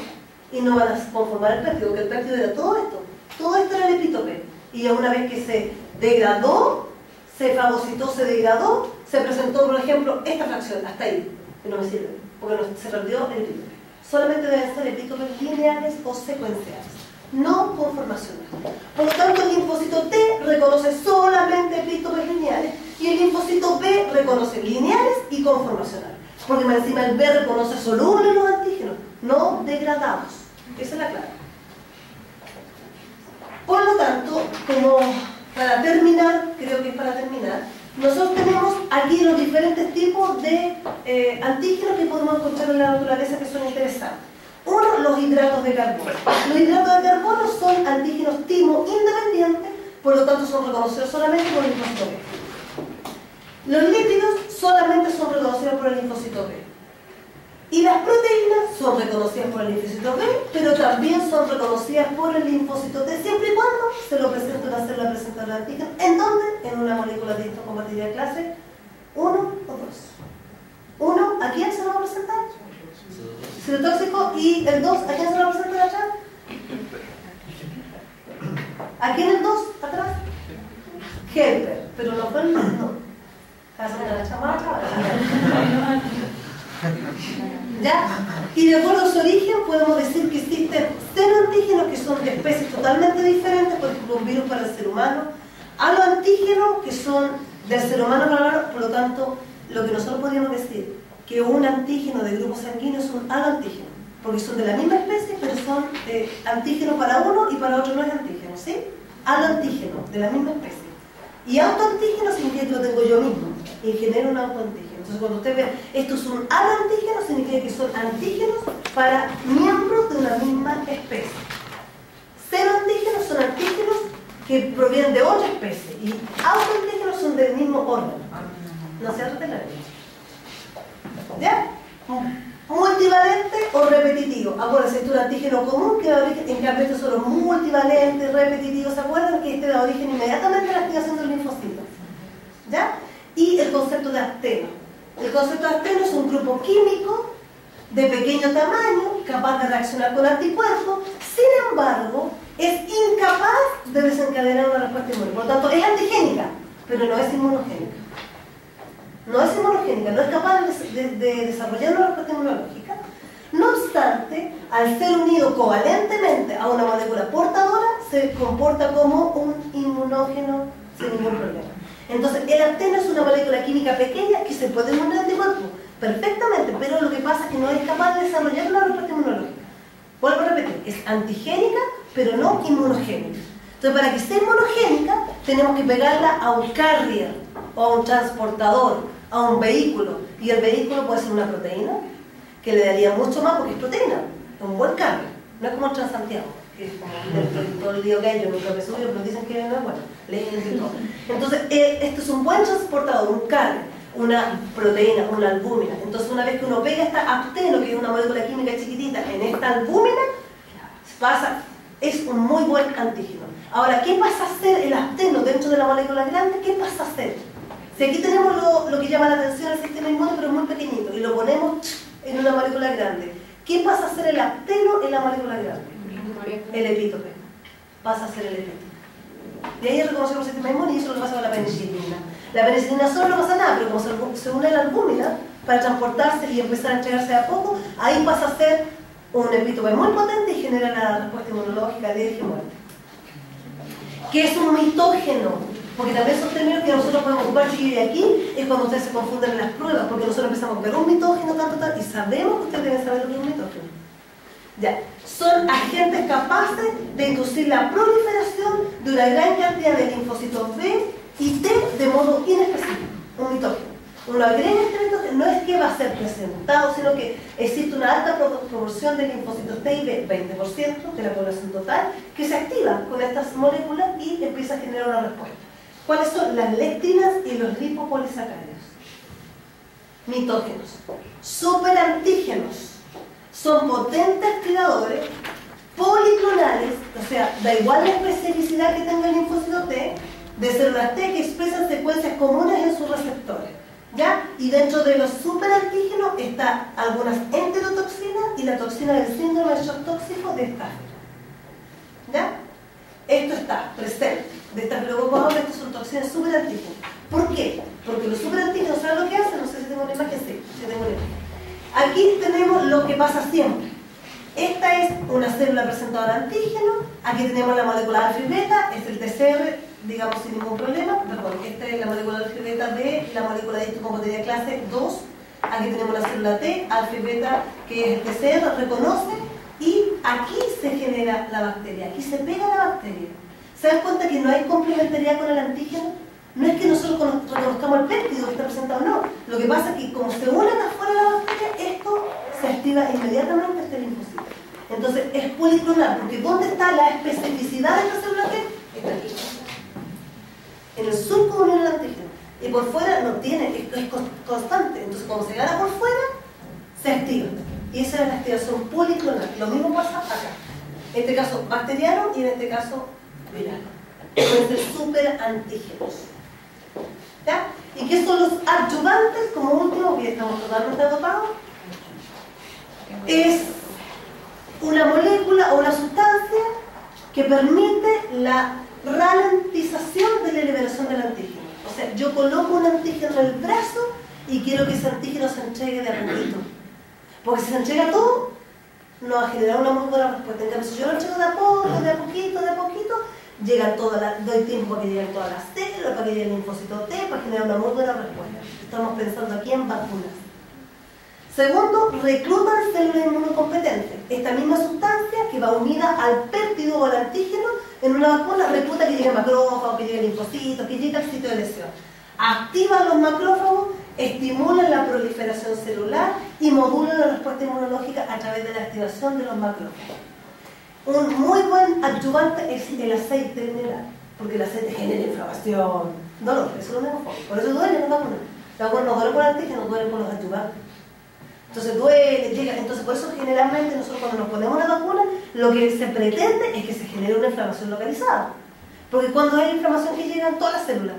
y no van a conformar el péptido, porque el péptido era todo esto. Todo esto era el epítope. Y una vez que se degradó, se fagocitó, se degradó, se presentó, por ejemplo, esta fracción, hasta ahí, que no me sirve, porque se perdió el epítope. Solamente deben ser epítopes lineales o secuenciales, no conformacionales. Por lo tanto, el linfocito T reconoce solamente epítopes lineales y el linfocito B reconoce lineales y conformacionales. Porque más encima el B reconoce solubles los antígenos, no degradados. Esa es la clave. Por lo tanto, como para terminar, creo que es para terminar, nosotros tenemos aquí los diferentes tipos de antígenos que podemos encontrar en la naturaleza que son interesantes. Uno, los hidratos de carbono. Los hidratos de carbono son antígenos timo independientes, por lo tanto son reconocidos solamente por el linfocito B. Los lípidos solamente son reconocidos por el linfocito B. Y las proteínas son reconocidas por el linfocito B, pero también son reconocidas por el linfocito T, siempre y cuando se lo presente una célula presentadora de antígeno. ¿En dónde? En una molécula de histocompatibilidad clase 1 o 2. 1, ¿a quién se lo va a presentar? Citotóxico. ¿Y el 2, a quién se lo va a presentar allá? ¿A quién el 2? ¿Atrás? Helper. Pero no fue el 2, no. La chamaca. ¿Ya? Y de acuerdo a su origen podemos decir que existen 0 antígenos que son de especies totalmente diferentes, por ejemplo un virus para el ser humano, a los antígenos que son del ser humano para el humano. Por lo tanto, lo que nosotros podríamos decir que un antígeno de grupo sanguíneo es un haloantígeno, porque son de la misma especie, pero son antígenos para uno y para otro no es antígeno, ¿sí? Haloantígeno, de la misma especie. Y autoantígeno significa que lo tengo yo mismo y genero un autoantígeno. Entonces cuando usted ve, esto es un haloantígeno, significa que son antígenos para miembros de una misma especie. 0 antígenos son antígenos que provienen de otra especie y autoantígenos son del mismo órgano. No se trata de la leche. ¿Ya? Multivalente o repetitivo. Acuérdense, este es un antígeno común que da origen, en cambio estos son los multivalentes, repetitivos. ¿Se acuerdan que este da origen inmediatamente a la activación del linfocito? ¿Ya? Y el concepto de asteno. El concepto de asteno es un grupo químico de pequeño tamaño, capaz de reaccionar con anticuerpos, sin embargo, es incapaz de desencadenar una respuesta inmune. Por lo tanto, es antigénica, pero no es inmunogénica. No es inmunogénica, no es capaz de desarrollar una respuesta inmunológica. No obstante, al ser unido covalentemente a una molécula portadora, se comporta como un inmunógeno sin ningún problema. Entonces, el asteno es una molécula química pequeña que se puede unir al anticuerpo perfectamente, pero lo que pasa es que no es capaz de desarrollar una respuesta inmunológica. Vuelvo a repetir, es antigénica, pero no inmunogénica. Entonces, para que sea inmunogénica, tenemos que pegarla a un carrier, o a un transportador, a un vehículo. Y el vehículo puede ser una proteína, que le daría mucho más porque es proteína, es un buen carrier. No es como el Transantiago, que es como todo el día que yo nunca me subo, pero dicen que no es bueno, leen y todo. Entonces, esto es un buen transportador, un carrier, una proteína, una albúmina. Entonces, una vez que uno pega esta asteno, que es una molécula química chiquitita, en esta albúmina, es un muy buen antígeno. Ahora, ¿qué pasa a hacer el asteno dentro de la molécula grande? ¿Qué pasa a hacer? Si aquí tenemos lo que llama la atención al sistema inmune, pero muy pequeñito, y lo ponemos en una molécula grande, ¿qué pasa a hacer el asteno en la molécula grande? El epítope. Pasa a ser el epítope. De ahí reconocemos el sistema inmune y eso lo pasa con la penicilina. La penicilina solo no pasa nada, pero como se une a la albúmina para transportarse y empezar a entregarse de a poco, ahí pasa a ser un epítope muy potente y genera la respuesta inmunológica de muerte. ¿Qué es un mitógeno? Porque también son términos que nosotros podemos ocupar, y de aquí es cuando ustedes se confunden en las pruebas, porque nosotros empezamos a ver un mitógeno, y sabemos que ustedes deben saber lo que es un mitógeno. Ya, son agentes capaces de inducir la proliferación de una gran cantidad de linfocitos B y T de modo inespecífico, un mitógeno. Uno agrega este mitógeno, no es que va a ser presentado, sino que existe una alta proporción de linfocitos T y B, 20% de la población total, que se activa con estas moléculas y empieza a generar una respuesta. ¿Cuáles son? Las lectinas y los lipopolisacáridos. Mitógenos. Superantígenos. Son potentes activadores policlonales, o sea, da igual la especificidad que tenga el linfocito T, de células T que expresan secuencias comunes en sus receptores. ¿Ya? Y dentro de los superantígenos está algunas enterotoxinas y la toxina del síndrome de shock tóxico de Stafford. ¿Ya? Esto está presente. De esta preocupación, estas son toxinas superantígenas. ¿Por qué? Porque los superantígenos, ¿saben lo que hacen? No sé si tengo una imagen, sí tengo una imagen. Aquí tenemos lo que pasa siempre. Esta es una célula presentadora de antígeno. Aquí tenemos la molécula alfa y beta, es el TCR, digamos sin ningún problema. Perdón, esta es la molécula alfa y beta de la molécula de histocompatibilidad clase 2. Aquí tenemos la célula T, alfa y beta, que es el TCR, reconoce. Y aquí se genera la bacteria, aquí se pega la bacteria. ¿Se dan cuenta que no hay complementariedad con el antígeno? No es que nosotros reconozcamos el péptido que está presentado, no. Lo que pasa es que como se une afuera la bacteria, esto se activa inmediatamente este linfocito. Entonces es policlonal, porque ¿dónde está la especificidad de esta célula T? Está aquí. En el surco une el antígeno. Y por fuera no tiene, es constante. Entonces cuando se gana por fuera, se activa. Y esa es la activación policlonal. Lo mismo pasa acá. En este caso bacteriano y en este caso viral. Pueden ser superantígenos. ¿Ya? ¿Y qué son los adyuvantes? Como último, que estamos totalmente agotados. Es una molécula o una sustancia que permite la ralentización de la liberación del antígeno. O sea, yo coloco un antígeno en el brazo y quiero que ese antígeno se entregue de a poquito. Porque si se entrega todo, no va a generar una muy buena respuesta. En cambio, si yo lo entrego de a poco, de a poquito, llegan todas las, doy tiempo para que lleguen todas las células, para que llegue el linfocito T, para generar una muy buena respuesta. Estamos pensando aquí en vacunas. Segundo, reclutan células inmunocompetentes. Esta misma sustancia que va unida al péptido o al antígeno en una vacuna recluta que llegue macrófago, que llegue linfocitos, que llegue al sitio de lesión. Activan los macrófagos, estimulan la proliferación celular y modulan la respuesta inmunológica a través de la activación de los macrófagos. Un muy buen adyuvante es el aceite mineral, porque el aceite genera inflamación, dolor, eso es lo mismo. Por eso duele la vacuna. La vacuna no duele por antígenos, duele por los adyuvantes. Entonces duele, llega. Entonces por eso generalmente nosotros cuando nos ponemos una vacuna, lo que se pretende es que se genere una inflamación localizada. Porque cuando hay inflamación que llegan todas las células,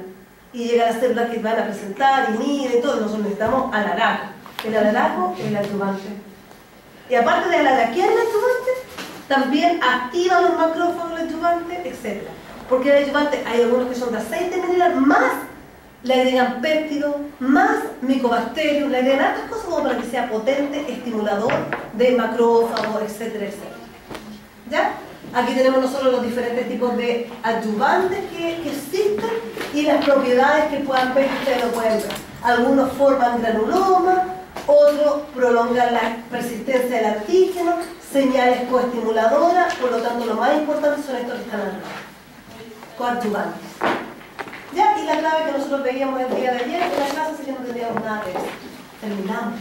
y llegan las células que van a presentar, inhiben y todo, nosotros necesitamos alaraco. El alaraco es el adyuvante. Y aparte de alaraquear el adyuvante, también activa los macrófagos del adyuvante, etc. Porque el adyuvante hay algunos que son de aceite mineral, más le agregan péptido, más micobacterium, le agregan otras cosas como para que sea potente, estimulador de macrófagos, etcétera, etcétera. ¿Ya? Aquí tenemos nosotros los diferentes tipos de adyuvantes que existen y las propiedades que puedan ver, ustedes lo pueden ver. Algunos forman granuloma, otros prolongan la persistencia del antígeno, señales coestimuladoras, por lo tanto lo más importante son estos que están arriba, coadyuvantes. ¿Ya? Y la clave que nosotros veíamos el día de ayer en la clase, así que no tendríamos nada de eso. Terminamos.